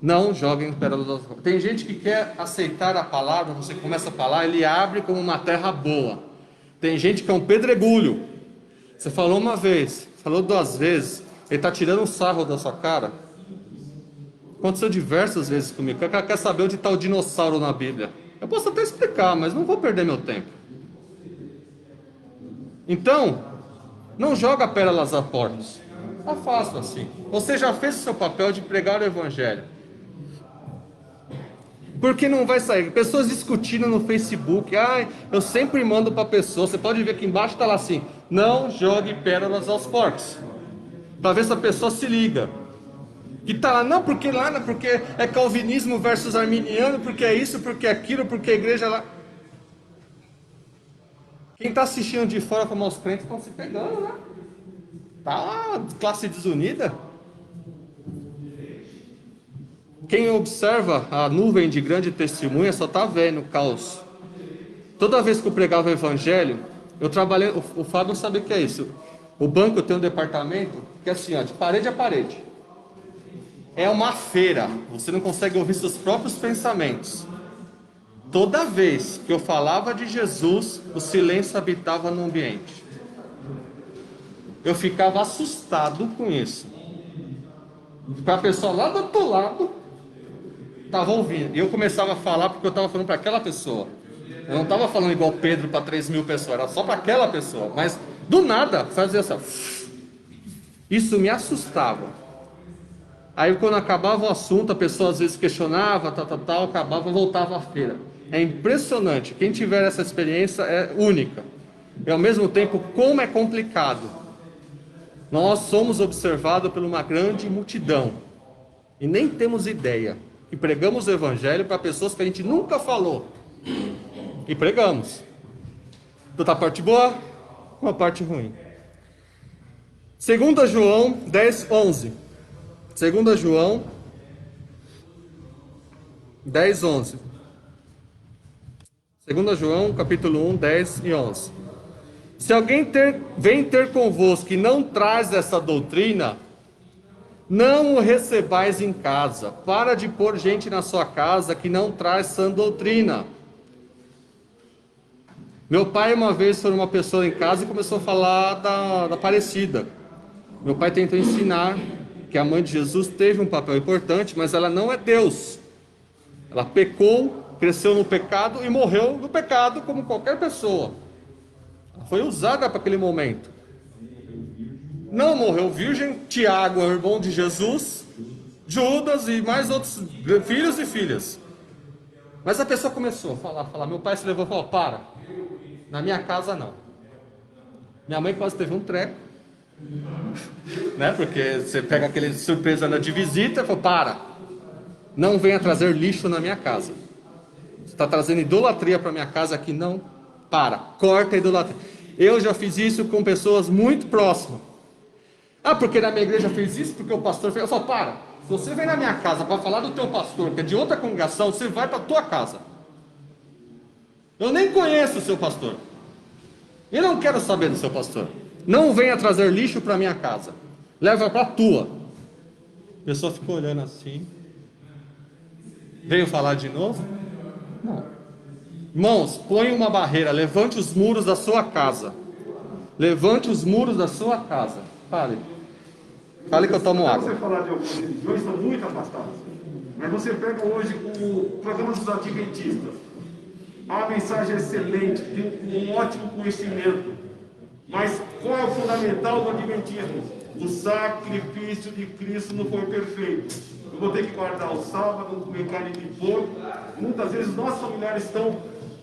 Não joguem pérolas aos porcos. Tem gente que quer aceitar a palavra, você começa a falar, ele abre como uma terra boa. Tem gente que é um pedregulho. Você falou uma vez, falou 2 vezes, ele está tirando um sarro da sua cara. Aconteceu diversas vezes comigo. O cara quer saber onde está o dinossauro na Bíblia. Eu posso até explicar, mas não vou perder meu tempo. Então, não joga pérolas a porcos. Afasta assim. Você já fez o seu papel de pregar o evangelho. Porque não vai sair. Pessoas discutindo no Facebook. Eu sempre mando para a pessoa. Você pode ver que embaixo está lá assim: não jogue pérolas aos porcos. Para ver se a pessoa se liga. E tá lá, não, porque é calvinismo versus arminiano, porque é isso, porque é aquilo, porque a igreja lá. Quem está assistindo de fora como os crentes estão se pegando, né? Tá lá, classe desunida. Quem observa a nuvem de grande testemunha só está vendo o caos. Toda vez que eu pregava o evangelho, eu trabalhei, o Fábio sabe o que é isso. O banco tem um departamento que é assim, ó, de parede a parede. É uma feira, você não consegue ouvir seus próprios pensamentos. Toda vez que eu falava de Jesus, o silêncio habitava no ambiente. Eu ficava assustado com isso. A pessoa lá do outro lado estava ouvindo. E eu começava a falar porque eu estava falando para aquela pessoa. Eu não estava falando igual Pedro para 3.000 pessoas, era só para aquela pessoa. Mas do nada, fazia assim. Isso me assustava. Aí quando acabava o assunto, a pessoa às vezes questionava, acabava, voltava à feira. É impressionante. Quem tiver essa experiência é única. E ao mesmo tempo, como é complicado. Nós somos observados por uma grande multidão. E nem temos ideia. E pregamos o evangelho para pessoas que a gente nunca falou. E pregamos. Toda a parte boa, uma parte ruim. 2 João 10:11. 2 João 10:11. 2 João, capítulo 1, 10 e 11. Se alguém vem ter convosco e não traz essa doutrina, não o recebais em casa. Para de pôr gente na sua casa que não traz sã doutrina. Meu pai uma vez foi uma pessoa em casa e começou a falar da Aparecida. Meu pai tentou ensinar que a mãe de Jesus teve um papel importante, mas ela não é Deus. Ela pecou, cresceu no pecado e morreu no pecado como qualquer pessoa. Ela foi usada para aquele momento. Não morreu virgem. Tiago é o irmão de Jesus, Judas e mais outros filhos e filhas. Mas a pessoa começou a falar. Meu pai se levou e falou: para, na minha casa não. Minha mãe quase teve um treco, né? Porque você pega aquele surpresa de visita e fala: para, não venha trazer lixo na minha casa. Você está trazendo idolatria para minha casa aqui? Não, para, corta a idolatria. Eu já fiz isso com pessoas muito próximas. Ah, porque na minha igreja fez isso, porque o pastor fez. Eu falo: para, se você vem na minha casa para falar do teu pastor, que é de outra congregação, você vai para a tua casa. Eu nem conheço o seu pastor. Eu não quero saber do seu pastor. Não venha trazer lixo para minha casa. Leva para a tua. A pessoa ficou olhando assim. Veio falar de novo? Não. Irmãos, põe uma barreira. Levante os muros da sua casa. Levante os muros da sua casa. Fale. Fale que eu tomo água. Você falar de algumas religiões, são muito afastadas. Mas você pega hoje o programa dos adventistas. Há uma mensagem excelente, tem um ótimo conhecimento. Mas qual é o fundamental do adventismo? O sacrifício de Cristo não foi perfeito. Eu vou ter que guardar o sábado, não comer carne de porco. Muitas vezes nossos familiares estão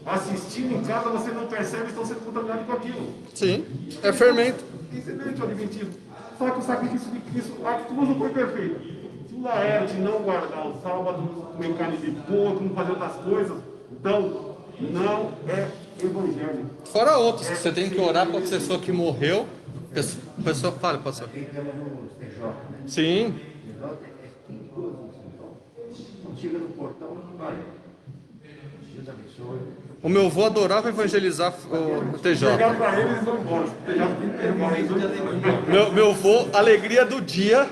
assistindo em casa, você não percebe, estão sendo contaminados com aquilo. Sim, é fermento. Excelente o adventismo. Só que o sacrifício de Cristo, a cruz não foi perfeito. Se o Laerte não guardar o sábado, não comer carne de porco, não fazer outras coisas, então não é evangelho. Fora outros, que você tem que orar para a pessoa que morreu. Pessoa, fala, pastor. Tem aquela no TJ, né? Sim. TJ é perigoso. Quando chega no portão, não vai. Deus abençoe. O meu avô adorava evangelizar o TJ. Chegar para eles, vão embora. Meu avô, alegria do dia.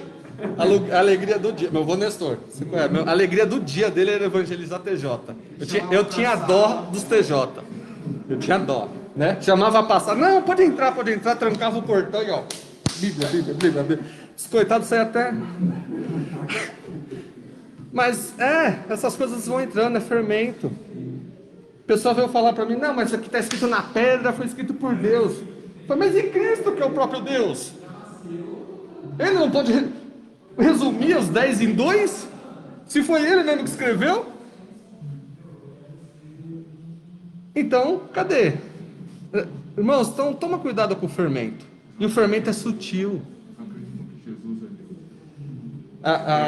Alegria do dia. Meu avô Nestor. Você conhece? A alegria do dia dele era evangelizar TJ. Eu tinha dó dos TJ. Eu tinha dó, né? Chamava a passar. Não, pode entrar, trancava o portão e ó. Bíblia. Os coitados saíam até. Mas essas coisas vão entrando, é fermento. O pessoal veio falar para mim: não, mas isso aqui está escrito na pedra, foi escrito por Deus. Eu falei: mas e Cristo, que é o próprio Deus? Ele não pode resumir os 10 em 2? Se foi ele mesmo que escreveu? Então, cadê? Irmãos, então toma cuidado com o fermento. E o fermento é sutil.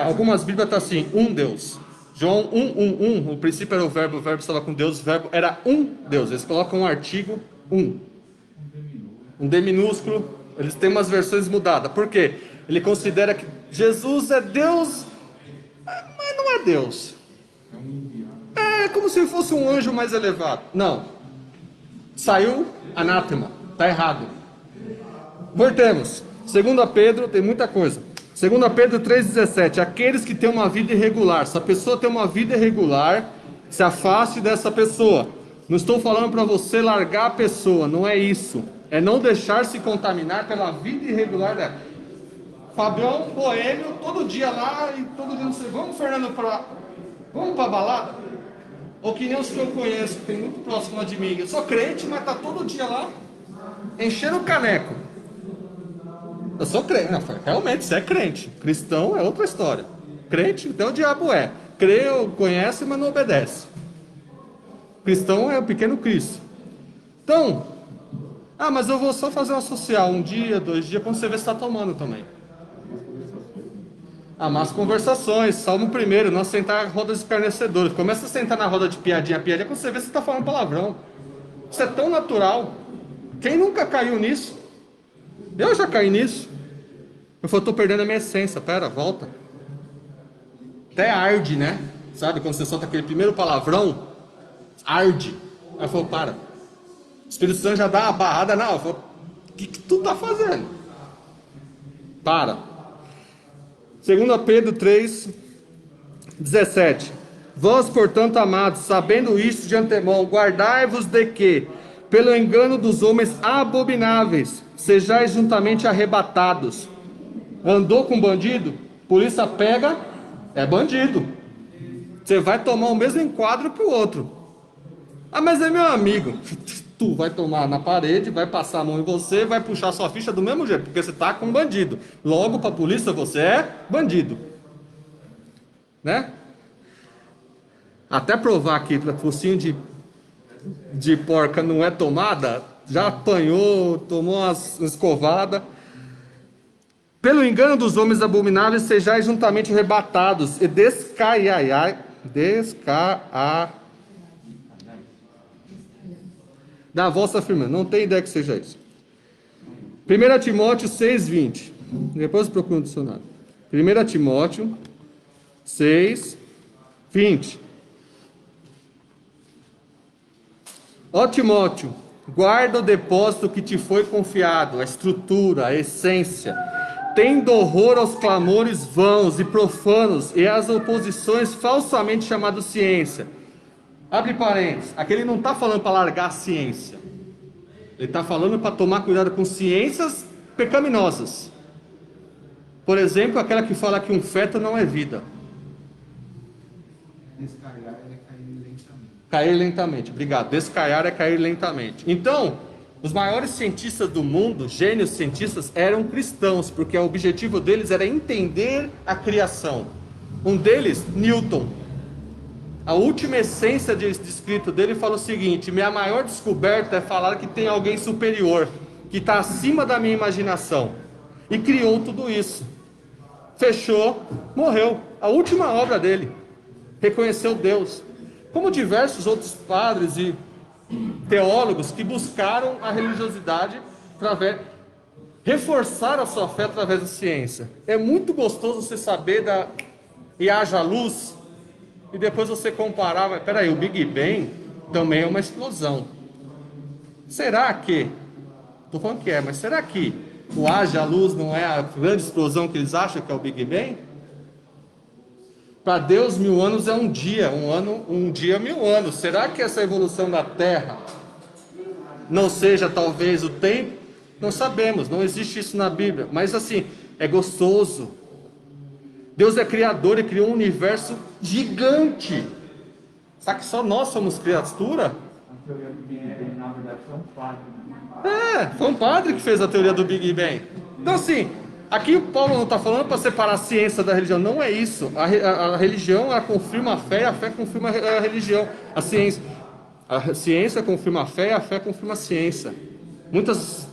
Algumas Bíblias estão assim: um Deus. João 1, o princípio era o verbo estava com Deus, o verbo era um Deus. Eles colocam um artigo, um D minúsculo. Eles têm umas versões mudadas. Por quê? Ele considera que Jesus é Deus, mas não é Deus. É como se fosse um anjo mais elevado. Não. Saiu anátema. Está errado. Voltemos. 2 Pedro, tem muita coisa. 2 Pedro 3,17. Aqueles que têm uma vida irregular. Se a pessoa tem uma vida irregular, se afaste dessa pessoa. Não estou falando para você largar a pessoa. Não é isso. É não deixar se contaminar pela vida irregular dela. Fabião, boêmio, todo dia lá e todo dia não sei. Vamos, Fernando, vamos para a balada? Ou que nem os que eu conheço, que tem muito próximo lá de mim. Eu sou crente, mas tá todo dia lá enchendo o caneco. Eu sou crente. Não, realmente, você é crente. Cristão é outra história. Crente, então o diabo é. Crê, conhece, mas não obedece. Cristão é o pequeno Cristo. Então, mas eu vou só fazer uma social 1 dia, 2 dias, quando você vê se está tomando também. Más conversações, Salmo 1, não sentar em rodas escarnecedores. Começa a sentar na roda de piadinha, quando você vê se está falando palavrão. Isso é tão natural. Quem nunca caiu nisso? Eu já caí nisso. Eu falei: estou perdendo a minha essência. Pera, volta. Até arde, né? Sabe, quando você solta aquele primeiro palavrão, arde. Aí eu falo: para. O Espírito Santo já dá uma barrada, não. Falo, o que tu tá fazendo? Para. 2 Pedro 3, 17. Vós, portanto, amados, sabendo isto de antemão, guardai-vos de que, pelo engano dos homens abomináveis, sejais juntamente arrebatados. Andou com bandido? Polícia pega, é bandido. Você vai tomar o mesmo enquadro que o outro. Ah, mas é meu amigo. Tu vai tomar na parede, vai passar a mão em você, vai puxar sua ficha do mesmo jeito, porque você tá com bandido. Logo, para a polícia, você é bandido. Né? Até provar que focinho de porca não é tomada, já apanhou, tomou umas escovadas. Pelo engano dos homens abomináveis, sejais juntamente arrebatados e da vossa firmeza. Não tem ideia que seja isso. 1 Timóteo 6:20. Depois procura no dicionário. 1 Timóteo 6:20. Ó Timóteo, guarda o depósito que te foi confiado, a estrutura, a essência, tendo horror aos clamores vãos e profanos e às oposições falsamente chamadas ciência. Abre parênteses, aqui ele não está falando para largar a ciência, ele está falando para tomar cuidado com ciências pecaminosas. Por exemplo, aquela que fala que um feto não é vida. Descarregar é cair lentamente. Cair lentamente, obrigado. Descaiar é cair lentamente. Então, os maiores cientistas do mundo, gênios cientistas, eram cristãos, porque o objetivo deles era entender a criação. Um deles, Newton. A última essência de escrito dele fala o seguinte: minha maior descoberta é falar que tem alguém superior, que está acima da minha imaginação. E criou tudo isso. Fechou, morreu. A última obra dele. Reconheceu Deus. Como diversos outros padres e teólogos que buscaram a religiosidade reforçar a sua fé através da ciência. É muito gostoso você saber e haja luz, e depois você comparar, mas peraí, o Big Bang também é uma explosão. Será que, estou falando que é, mas será que o haja luz não é a grande explosão que eles acham que é o Big Bang? Para Deus, 1000 anos é um dia, um dia 1000 anos. Será que essa evolução da Terra não seja talvez o tempo? Não sabemos, não existe isso na Bíblia. Mas assim, é gostoso. Deus é criador e criou um universo gigante. Sabe que só nós somos criatura? A teoria do Big Bang, na verdade, foi um padre. Foi um padre que fez a teoria do Big Bang. Então assim, aqui o Paulo não está falando para separar a ciência da religião. Não é isso. A religião, ela confirma a fé, e a fé confirma a religião. A ciência confirma a fé, e a fé confirma a ciência. Muitas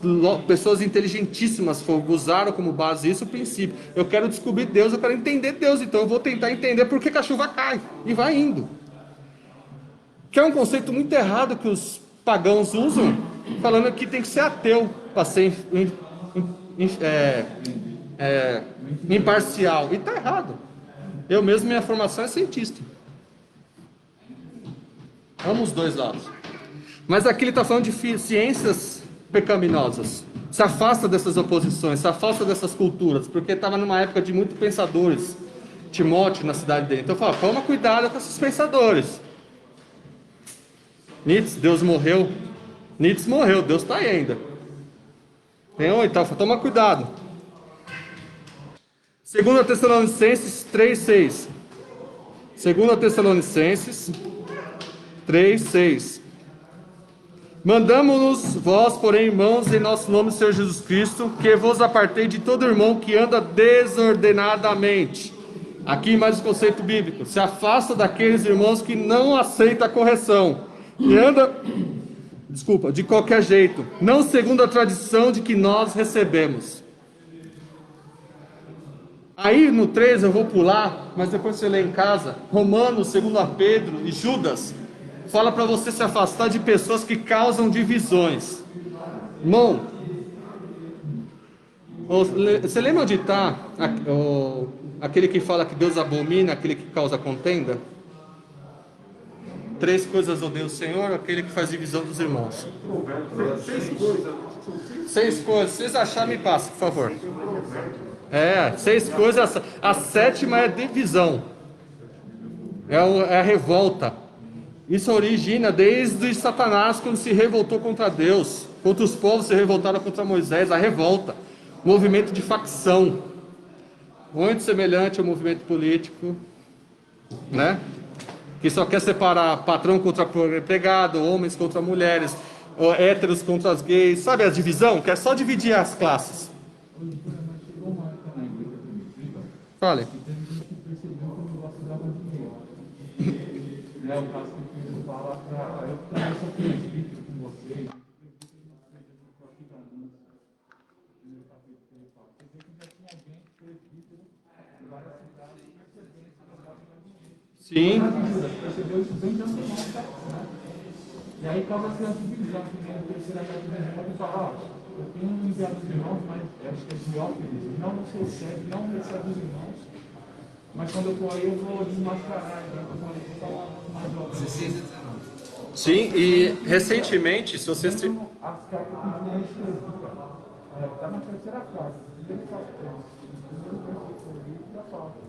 pessoas inteligentíssimas usaram como base isso o princípio. Eu quero descobrir Deus, eu quero entender Deus, então eu vou tentar entender por que a chuva cai. E vai indo. Que é um conceito muito errado que os pagãos usam, falando que tem que ser ateu para ser imparcial. E está errado. Eu mesmo, minha formação é cientista. Amo os dois lados. Mas aqui ele está falando de ciências pecaminosas. Se afasta dessas oposições, se afasta dessas culturas, porque estava numa época de muitos pensadores. Timóteo na cidade dele. Então fala, toma cuidado com esses pensadores. Nietzsche, Deus morreu. Nietzsche morreu, Deus está aí ainda. Então, toma cuidado. 2 Tessalonicenses 3:6. 2 Tessalonicenses 3:6. Mandamo-nos vós, porém, irmãos, em nosso nome, Senhor Jesus Cristo, que vos apartei de todo irmão que anda desordenadamente. Aqui mais o conceito bíblico. Se afasta daqueles irmãos que não aceitam a correção. E anda, de qualquer jeito. Não segundo a tradição de que nós recebemos. Aí no 3 eu vou pular, mas depois você lê em casa. Romanos, 2 Pedro e Judas. Fala para você se afastar de pessoas que causam divisões. Irmão, você lembra onde está aquele que fala que Deus abomina aquele que causa contenda? 3 coisas odeia o Senhor, aquele que faz divisão dos irmãos. Seis coisas. São 6 coisas. Se vocês acharem, me passa, por favor. 6 coisas. A 7ª é divisão. É a revolta. Isso origina desde Satanás, quando se revoltou contra Deus, contra os povos se revoltaram contra Moisés, a revolta, movimento de facção, muito semelhante ao movimento político, né? Que só quer separar patrão contra empregado, homens contra mulheres, héteros contra as gays, sabe a divisão? Quer só dividir as classes. Chegou uma época na igreja primitiva Fale. que teve gente que percebeu que o negócio dava dinheiro. É o caso que o Cristo fala para eu também sou presbítero com vocês. Sim. Percebeu isso bem de antemão, né? E aí causa essa divisão, que nem a terceira divisão, que fala, ó, eu tenho um enviado dos irmãos, mas acho que é pior que eles não nos recebe, não recebe os irmãos, mas quando eu for aí eu vou desmascarar, então eu vou falar mais alto. 16 a 19. Sim, e recentemente, se vocês... As cartas que vão escrever, está na terceira classe, primeiro capítulo, primeiro versículo do livro da pauta.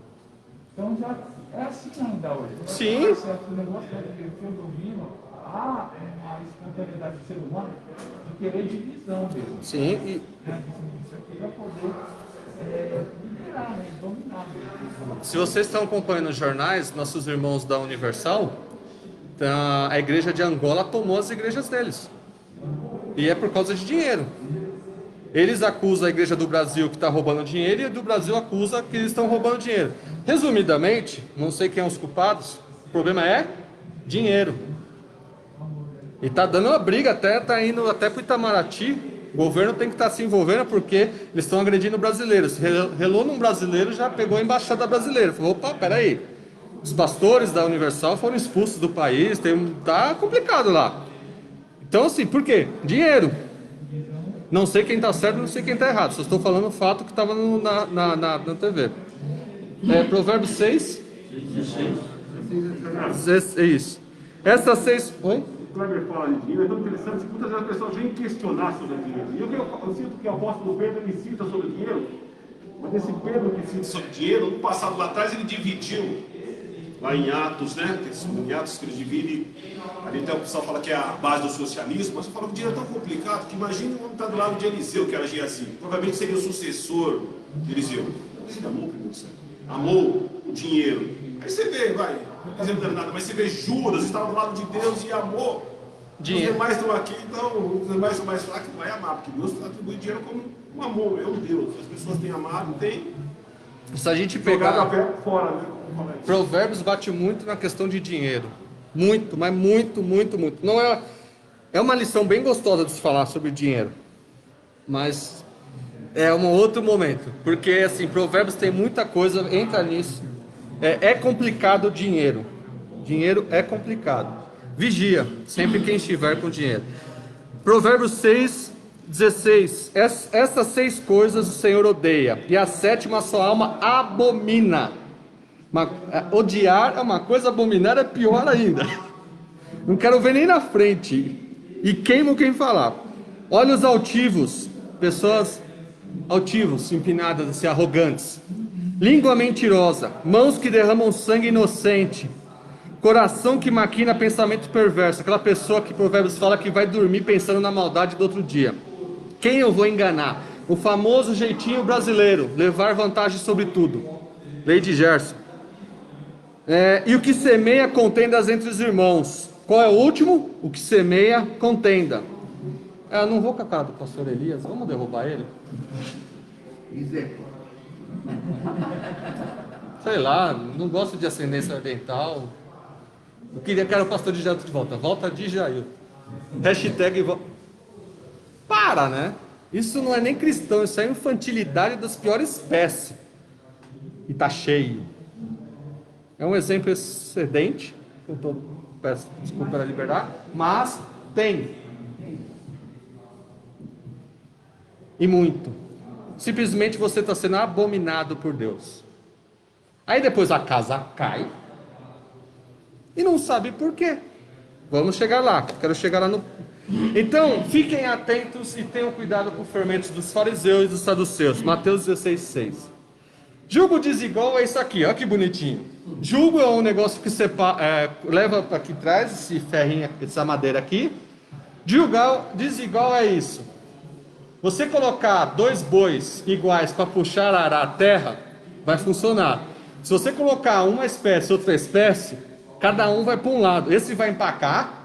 Então já é assim ainda hoje. Sim. O negócio que eu domino, há uma espontaneidade do ser humano de querer divisão mesmo. Sim, e... Isso aqui para poder liderar, né? Dominar mesmo. Se vocês estão acompanhando os jornais, nossos irmãos da Universal, a igreja de Angola tomou as igrejas deles. E é por causa de dinheiro. Eles acusam a igreja do Brasil que está roubando dinheiro e a do Brasil acusa que eles estão roubando dinheiro. Resumidamente, não sei quem são os culpados, o problema é dinheiro. E está dando uma briga, está indo até para o Itamaraty. O governo tem que estar se envolvendo porque eles estão agredindo brasileiros. Se relou num brasileiro, já pegou a embaixada brasileira. Falou, opa, peraí. Os pastores da Universal foram expulsos do país, tá complicado lá. Então assim, por quê? Dinheiro. Não sei quem está certo, não sei quem está errado. Só estou falando o fato que estava na TV. Provérbios 6. É isso. Essas 6... Oi? O Kleber fala de dinheiro, é tão interessante que muitas vezes as pessoas vêm questionar sobre o dinheiro. E eu sinto que o apóstolo Pedro ele cita sobre o dinheiro, mas esse Pedro que cita sobre dinheiro, no passado lá atrás ele dividiu, lá em Atos, né? Em Atos que ele divide, ali até o pessoal fala que é a base do socialismo, mas fala que o dinheiro é tão complicado que imagina o homem estar do lado de Eliseu, que era Geazi. Provavelmente seria o sucessor de Eliseu. Mas ele amou amou o dinheiro. Aí você vê, vai, não dizendo nada, mas você vê Judas, estava do lado de Deus e amou. Dinheiro. Os demais estão aqui, então os demais são mais fracos, não vai amar, porque Deus atribui dinheiro como um amor, é um Deus. As pessoas têm amado, têm Se a gente jogado a pegar... pé fora, né? Provérbios bate muito na questão de dinheiro. Muito, mas muito, muito, muito. Não é uma lição bem gostosa de se falar sobre dinheiro. Mas é um outro momento. Porque, assim, Provérbios tem muita coisa, entra nisso. É complicado o dinheiro. Dinheiro é complicado. Vigia, sempre quem estiver com dinheiro. Provérbios 6, 16. Essas 6 coisas o Senhor odeia. E a 7ª sua alma abomina. Odiar é uma coisa, abominar é pior ainda. Não quero ver nem na frente. E queimo quem falar. Olhos altivos, pessoas altivos, empinadas, assim, arrogantes. Língua mentirosa, mãos que derramam sangue inocente. Coração que maquina pensamento perverso. Aquela pessoa que Provérbios fala que vai dormir pensando na maldade do outro dia. Quem eu vou enganar? O famoso jeitinho brasileiro, levar vantagem sobre tudo. Lei de Gerson. E o que semeia contendas entre os irmãos. Qual é o último? O que semeia contenda. Eu não vou com a cara do pastor Elias, vamos derrubar ele? Sei lá, não gosto de ascendência oriental. Eu queria que era o pastor de Jair de volta. Volta de Jair. Hashtag para, né? Isso não é nem cristão, isso é infantilidade das piores espécies. E tá cheio. É um exemplo excedente, peço desculpa pela liberdade, mas tem. E muito. Simplesmente você está sendo abominado por Deus. Aí depois a casa cai e não sabe por quê. Vamos chegar lá, quero chegar lá no... Então, fiquem atentos e tenham cuidado com os fermentos dos fariseus e dos saduceus. Mateus 16:6. Julgo desigual é isso aqui, olha que bonitinho. Julgo é um negócio que separa, leva para aqui atrás, esse ferrinho, essa madeira aqui. Desigual é isso. Você colocar 2 bois iguais para puxar, arar a terra, vai funcionar. Se você colocar uma espécie e outra espécie, cada um vai para um lado. Esse vai empacar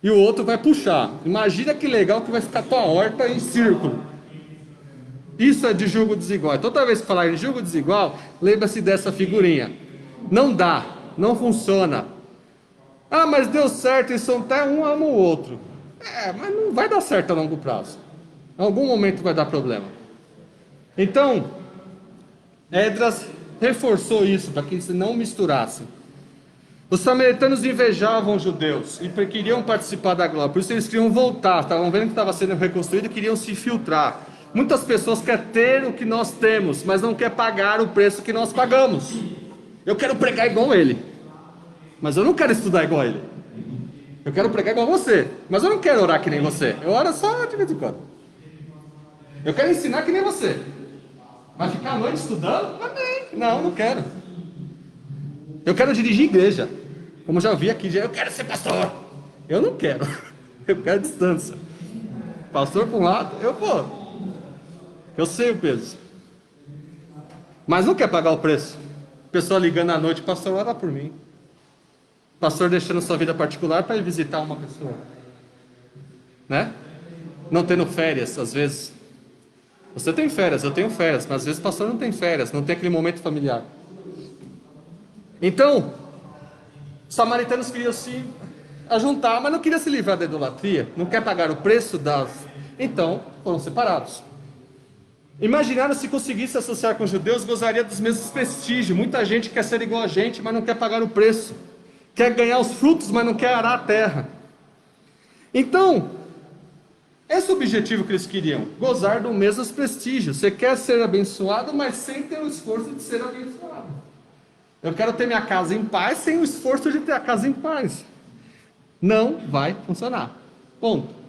e o outro vai puxar. Imagina que legal que vai ficar a tua horta em círculo. Isso é de julgo desigual. Toda vez que falar em julgo desigual, lembra-se dessa figurinha. Não dá, não funciona. Ah, mas deu certo, eles são até um ama o outro. Mas não vai dar certo a longo prazo. Em algum momento vai dar problema. Então, Esdras reforçou isso para que eles não misturassem. Os samaritanos invejavam os judeus e queriam participar da glória. Por isso eles queriam voltar. Estavam vendo que estava sendo reconstruído e queriam se filtrar. Muitas pessoas querem ter o que nós temos, mas não querem pagar o preço que nós pagamos. Eu quero pregar igual ele, mas eu não quero estudar igual ele. Eu quero pregar igual você, mas eu não quero orar que nem você. Eu oro só de vez em quando. Eu quero ensinar que nem você, mas ficar à noite estudando? Não, não quero. Eu quero dirigir igreja, como já vi aqui. Eu quero ser pastor. Eu não quero. Eu quero distância. Pastor para um lado, eu vou. Eu sei o peso. Mas não quer pagar o preço. Pessoa ligando à noite, pastor, ora por mim. Pastor deixando sua vida particular para ir visitar uma pessoa. Né? Não tendo férias, às vezes. Você tem férias, eu tenho férias, mas às vezes o pastor não tem férias, não tem aquele momento familiar. Então, os samaritanos queriam se ajuntar, mas não queriam se livrar da idolatria, não quer pagar o preço das... Então, foram separados. Imaginaram se conseguisse associar com os judeus, gozaria dos mesmos prestígios. Muita gente quer ser igual a gente, mas não quer pagar o preço. Quer ganhar os frutos, mas não quer arar a terra. Então, esse é o objetivo que eles queriam, gozar do mesmo prestígio. Você quer ser abençoado, mas sem ter o esforço de ser abençoado. Eu quero ter minha casa em paz, sem o esforço de ter a casa em paz. Não vai funcionar. Ponto.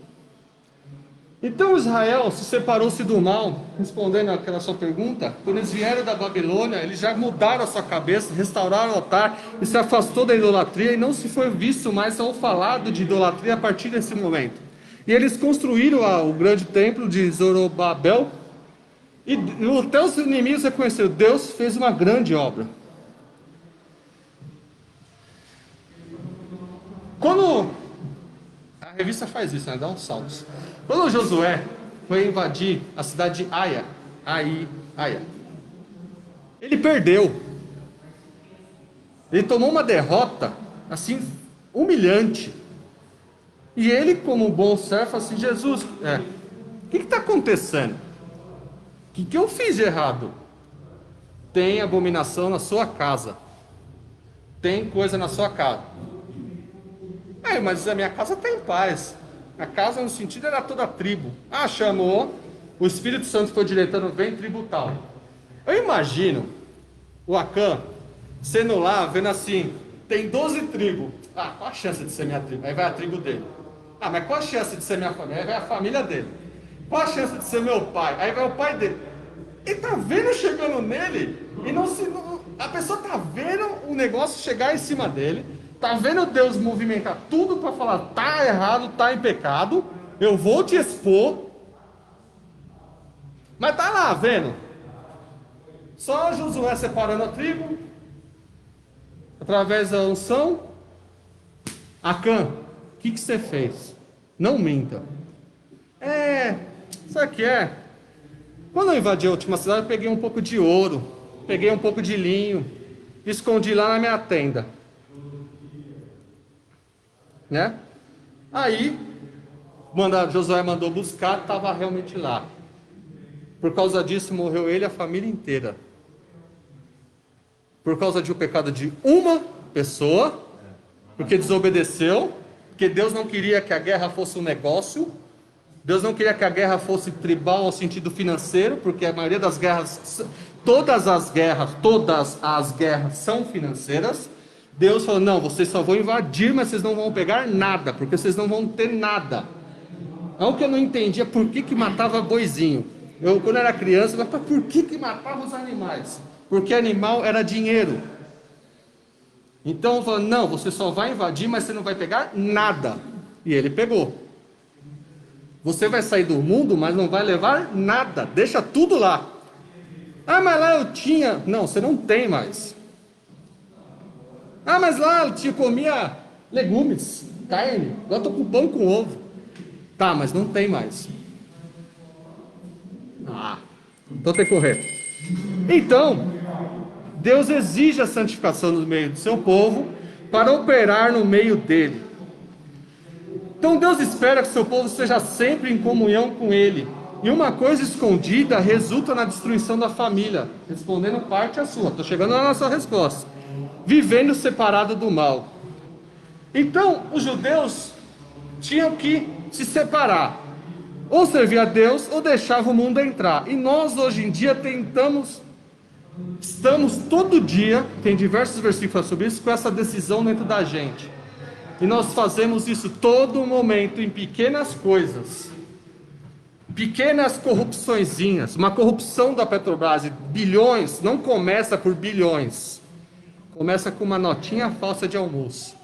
Então Israel se separou-se do mal, respondendo àquela sua pergunta. Quando eles vieram da Babilônia, eles já mudaram a sua cabeça, restauraram o altar e se afastou da idolatria, e não se foi visto mais ou falado de idolatria a partir desse momento. E eles construíram o grande templo de Zorobabel, e até os inimigos reconheceram: Deus fez uma grande obra. Quando a revista faz isso, né? Dá uns saltos. Quando Josué foi invadir a cidade de Aia, ele perdeu. Ele tomou uma derrota assim humilhante. E ele, como um bom servo, falou assim: Jesus, o que está acontecendo? O que eu fiz de errado? Tem abominação na sua casa. Tem coisa na sua casa. Mas a minha casa está em paz. A casa, no sentido, era toda a tribo. Chamou. O Espírito Santo foi diretando: vem tribo tal. Eu imagino o Acã sendo lá, vendo assim: tem 12 tribos. Qual a chance de ser minha tribo? Aí vai a tribo dele. Mas qual a chance de ser minha família? Aí vai a família dele. Qual a chance de ser meu pai? Aí vai o pai dele. E tá vendo chegando nele, e a pessoa tá vendo o negócio chegar em cima dele, tá vendo Deus movimentar tudo para falar: tá errado, tá em pecado, eu vou te expor. Mas tá lá vendo. Só Josué separando a tribo, através da unção. Acã, o que você fez? Não minta. Sabe o que é? Quando eu invadi a última cidade, eu peguei um pouco de ouro, peguei um pouco de linho, escondi lá na minha tenda. Né? Aí, Josué mandou buscar, estava realmente lá. Por causa disso, morreu ele e a família inteira. Por causa de um pecado de uma pessoa, porque desobedeceu, porque Deus não queria que a guerra fosse um negócio. Deus não queria que a guerra fosse tribal no sentido financeiro, porque a maioria das guerras, todas as guerras são financeiras. Deus falou, não, vocês só vão invadir, mas vocês não vão pegar nada, porque vocês não vão ter nada. Algo que eu não entendia, por que matava boizinho? Eu, quando era criança, eu falava, por que matava os animais? Porque animal era dinheiro. Então eu falei, não, você só vai invadir, mas você não vai pegar nada. E ele pegou. Você vai sair do mundo, mas não vai levar nada. Deixa tudo lá. Ah, mas lá eu tinha. Não, você não tem mais. Ah, mas lá eu comia legumes, carne. Agora eu estou com pão com ovo. Tá, mas não tem mais. Ah, então tem que correr. Então, Deus exige a santificação no meio do seu povo para operar no meio dele. Então Deus espera que o seu povo esteja sempre em comunhão com Ele. E uma coisa escondida resulta na destruição da família. Respondendo parte a sua. Estou chegando na nossa resposta. Vivendo separado do mal. Então os judeus tinham que se separar. Ou servir a Deus ou deixava o mundo entrar. E nós hoje em dia estamos todo dia, tem diversos versículos sobre isso, com essa decisão dentro da gente. E nós fazemos isso todo momento em pequenas coisas. Pequenas corrupçõezinhas. Uma corrupção da Petrobras, bilhões, não começa por bilhões. Começa com uma notinha falsa de almoço.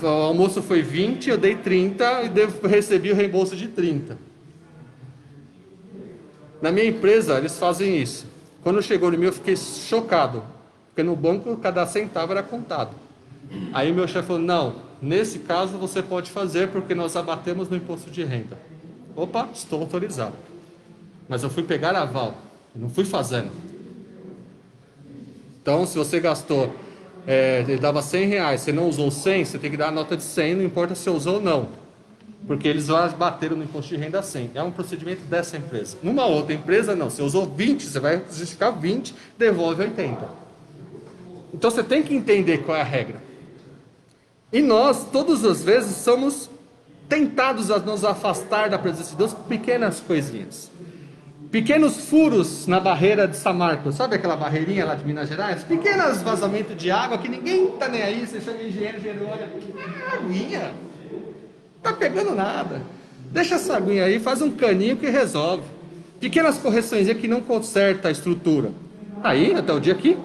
O almoço foi 20, eu dei 30 e recebi o reembolso de 30. Na minha empresa, eles fazem isso. Quando chegou no meu, eu fiquei chocado. Porque no banco, cada centavo era contado. Aí meu chefe falou, não, nesse caso você pode fazer, porque nós abatemos no imposto de renda. Opa, estou autorizado. Mas eu fui pegar aval, não fui fazendo. Então, se você gastou, ele dava R$100, você não usou 100, você tem que dar a nota de 100, não importa se usou ou não. Porque eles bateram no imposto de renda 100. É um procedimento dessa empresa. Numa outra empresa, não. Você usou 20, você vai justificar 20, devolve 80. Então você tem que entender qual é a regra. E nós, todas as vezes, somos tentados a nos afastar da presença de Deus por pequenas coisinhas. Pequenos furos na barreira de São Marcos. Sabe aquela barreirinha lá de Minas Gerais? Pequenos vazamentos de água que ninguém está nem aí. Você chama engenheiro olha, aguinha. Tá pegando nada. Deixa essa aguinha aí, faz um caninho que resolve. Pequenas correções que não conserta a estrutura. Aí, até o dia aqui,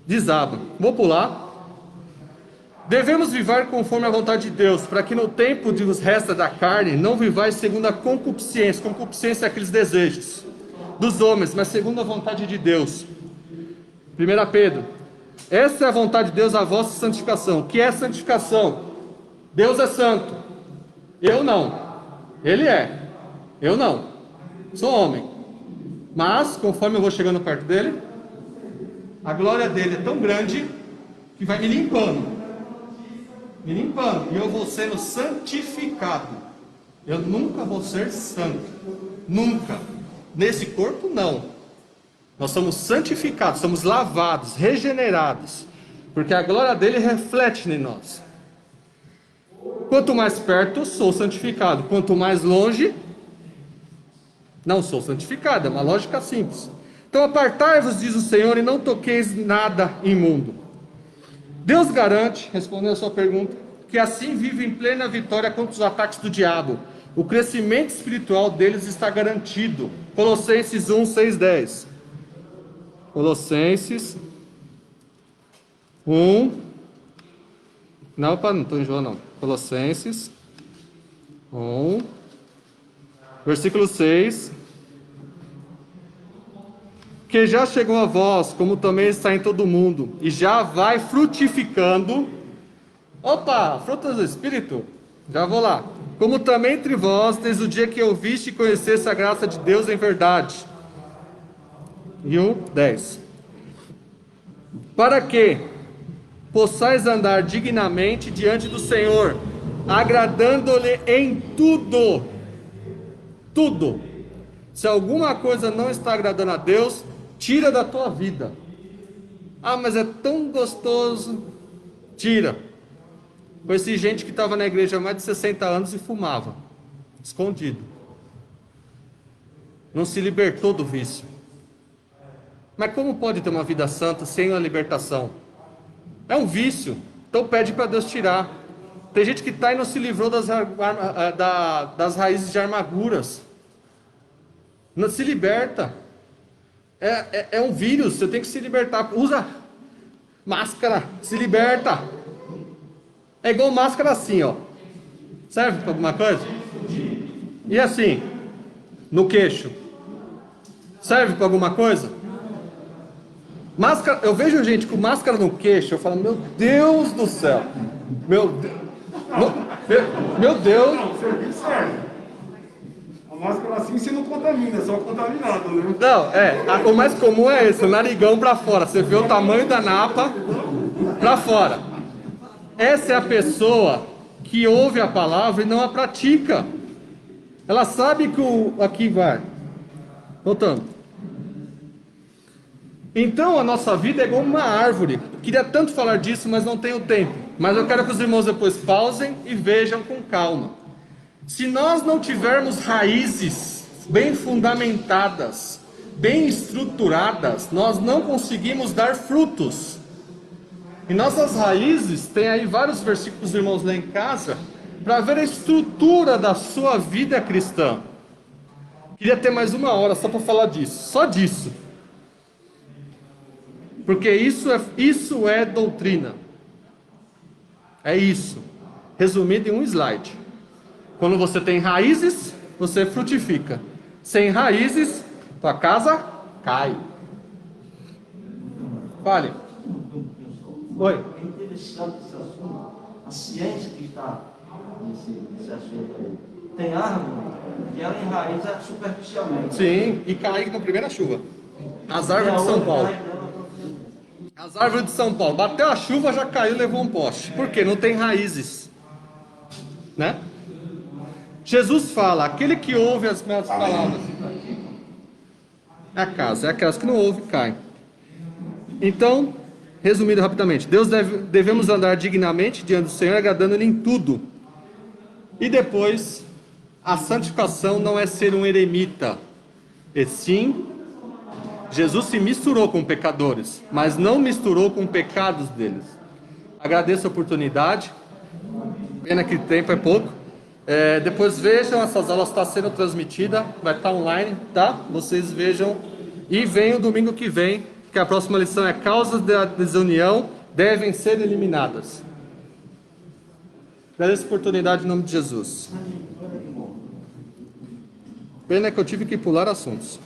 desaba. Vou pular. Devemos viver conforme a vontade de Deus, para que no tempo que vos resta da carne, não vivais segundo a concupiscência. Concupiscência é aqueles desejos dos homens, mas segundo a vontade de Deus. 1 Pedro. Essa é a vontade de Deus, a vossa santificação. O que é santificação? Deus é santo. Eu não. Ele é. Eu não. Sou homem. Mas, conforme eu vou chegando perto dele, a glória dele é tão grande que vai me limpando. Me limpando. E eu vou sendo santificado. Eu nunca vou ser santo. Nunca. Nesse corpo, não. Nós somos santificados, somos lavados, regenerados. Porque a glória dele reflete em nós. Quanto mais perto, sou santificado. Quanto mais longe, não sou santificado. É uma lógica simples. Então apartai-vos, diz o Senhor, e não toqueis nada imundo. Deus garante, respondendo a sua pergunta, que assim vive em plena vitória contra os ataques do diabo. O crescimento espiritual deles está garantido. Colossenses 1, 6, 10. Colossenses 1. Não, não estou em João, não. Colossenses 1, versículo 6. Que já chegou a vós, como também está em todo mundo, e já vai frutificando. Opa, frutas do Espírito. Já vou lá. Como também entre vós, desde o dia que ouviste e conhecesse a graça de Deus em verdade. E o 10. Para que possais andar dignamente diante do Senhor, agradando-lhe em tudo. Tudo. Se alguma coisa não está agradando a Deus, tira da tua vida. Ah, mas é tão gostoso. Tira. Conheci gente que estava na igreja há mais de 60 anos e fumava. Escondido. Não se libertou do vício. Mas como pode ter uma vida santa sem a libertação? É um vício. Então pede para Deus tirar. Tem gente que está e não se livrou das raízes de amarguras. Não se liberta. É um vírus, você tem que se libertar. Usa máscara, se liberta. É igual máscara assim, ó. Serve para alguma coisa? E assim, no queixo. Serve para alguma coisa? Máscara, eu vejo gente com máscara no queixo, eu falo, meu Deus do céu. Meu Deus. Não, serviço serve. A máscara assim você não contamina, é só contaminado, né? Não, o mais comum é esse, o narigão para fora. Você vê o tamanho da napa para fora. Essa é a pessoa que ouve a palavra e não a pratica. Ela sabe que aqui vai. Voltando. Então a nossa vida é igual uma árvore. Eu queria tanto falar disso, mas não tenho tempo. Mas eu quero que os irmãos depois pausem e vejam com calma. Se nós não tivermos raízes bem fundamentadas, bem estruturadas, nós não conseguimos dar frutos. E nossas raízes, tem aí vários versículos os irmãos lá em casa, para ver a estrutura da sua vida cristã. Queria ter mais uma hora só para falar disso, só disso. Porque isso é doutrina. É isso. Resumido em um slide. Quando você tem raízes, você frutifica. Sem raízes, tua casa cai. Fale. Oi. É interessante esse assunto. A ciência que está nesse assunto aí. Tem árvore que ela enraiza superficialmente. Sim, e cai na primeira chuva. As árvores de São Paulo. As árvores de São Paulo. Bateu a chuva, já caiu, levou um poste. Por quê? Não tem raízes. Né? Jesus fala, aquele que ouve as minhas palavras. É a casa, é aquelas que não ouvem, caem. Então, resumindo rapidamente, devemos andar dignamente diante do Senhor, agradando-lhe em tudo. E depois, a santificação não é ser um eremita, e sim, Jesus se misturou com pecadores, mas não misturou com pecados deles. Agradeço a oportunidade, pena que tempo é pouco. Depois vejam, essas aulas estão sendo transmitidas, vai estar online, tá? Vocês vejam e venham domingo que vem, que a próxima lição é causas da desunião devem ser eliminadas. Agradeço a oportunidade em nome de Jesus. Pena que eu tive que pular assuntos.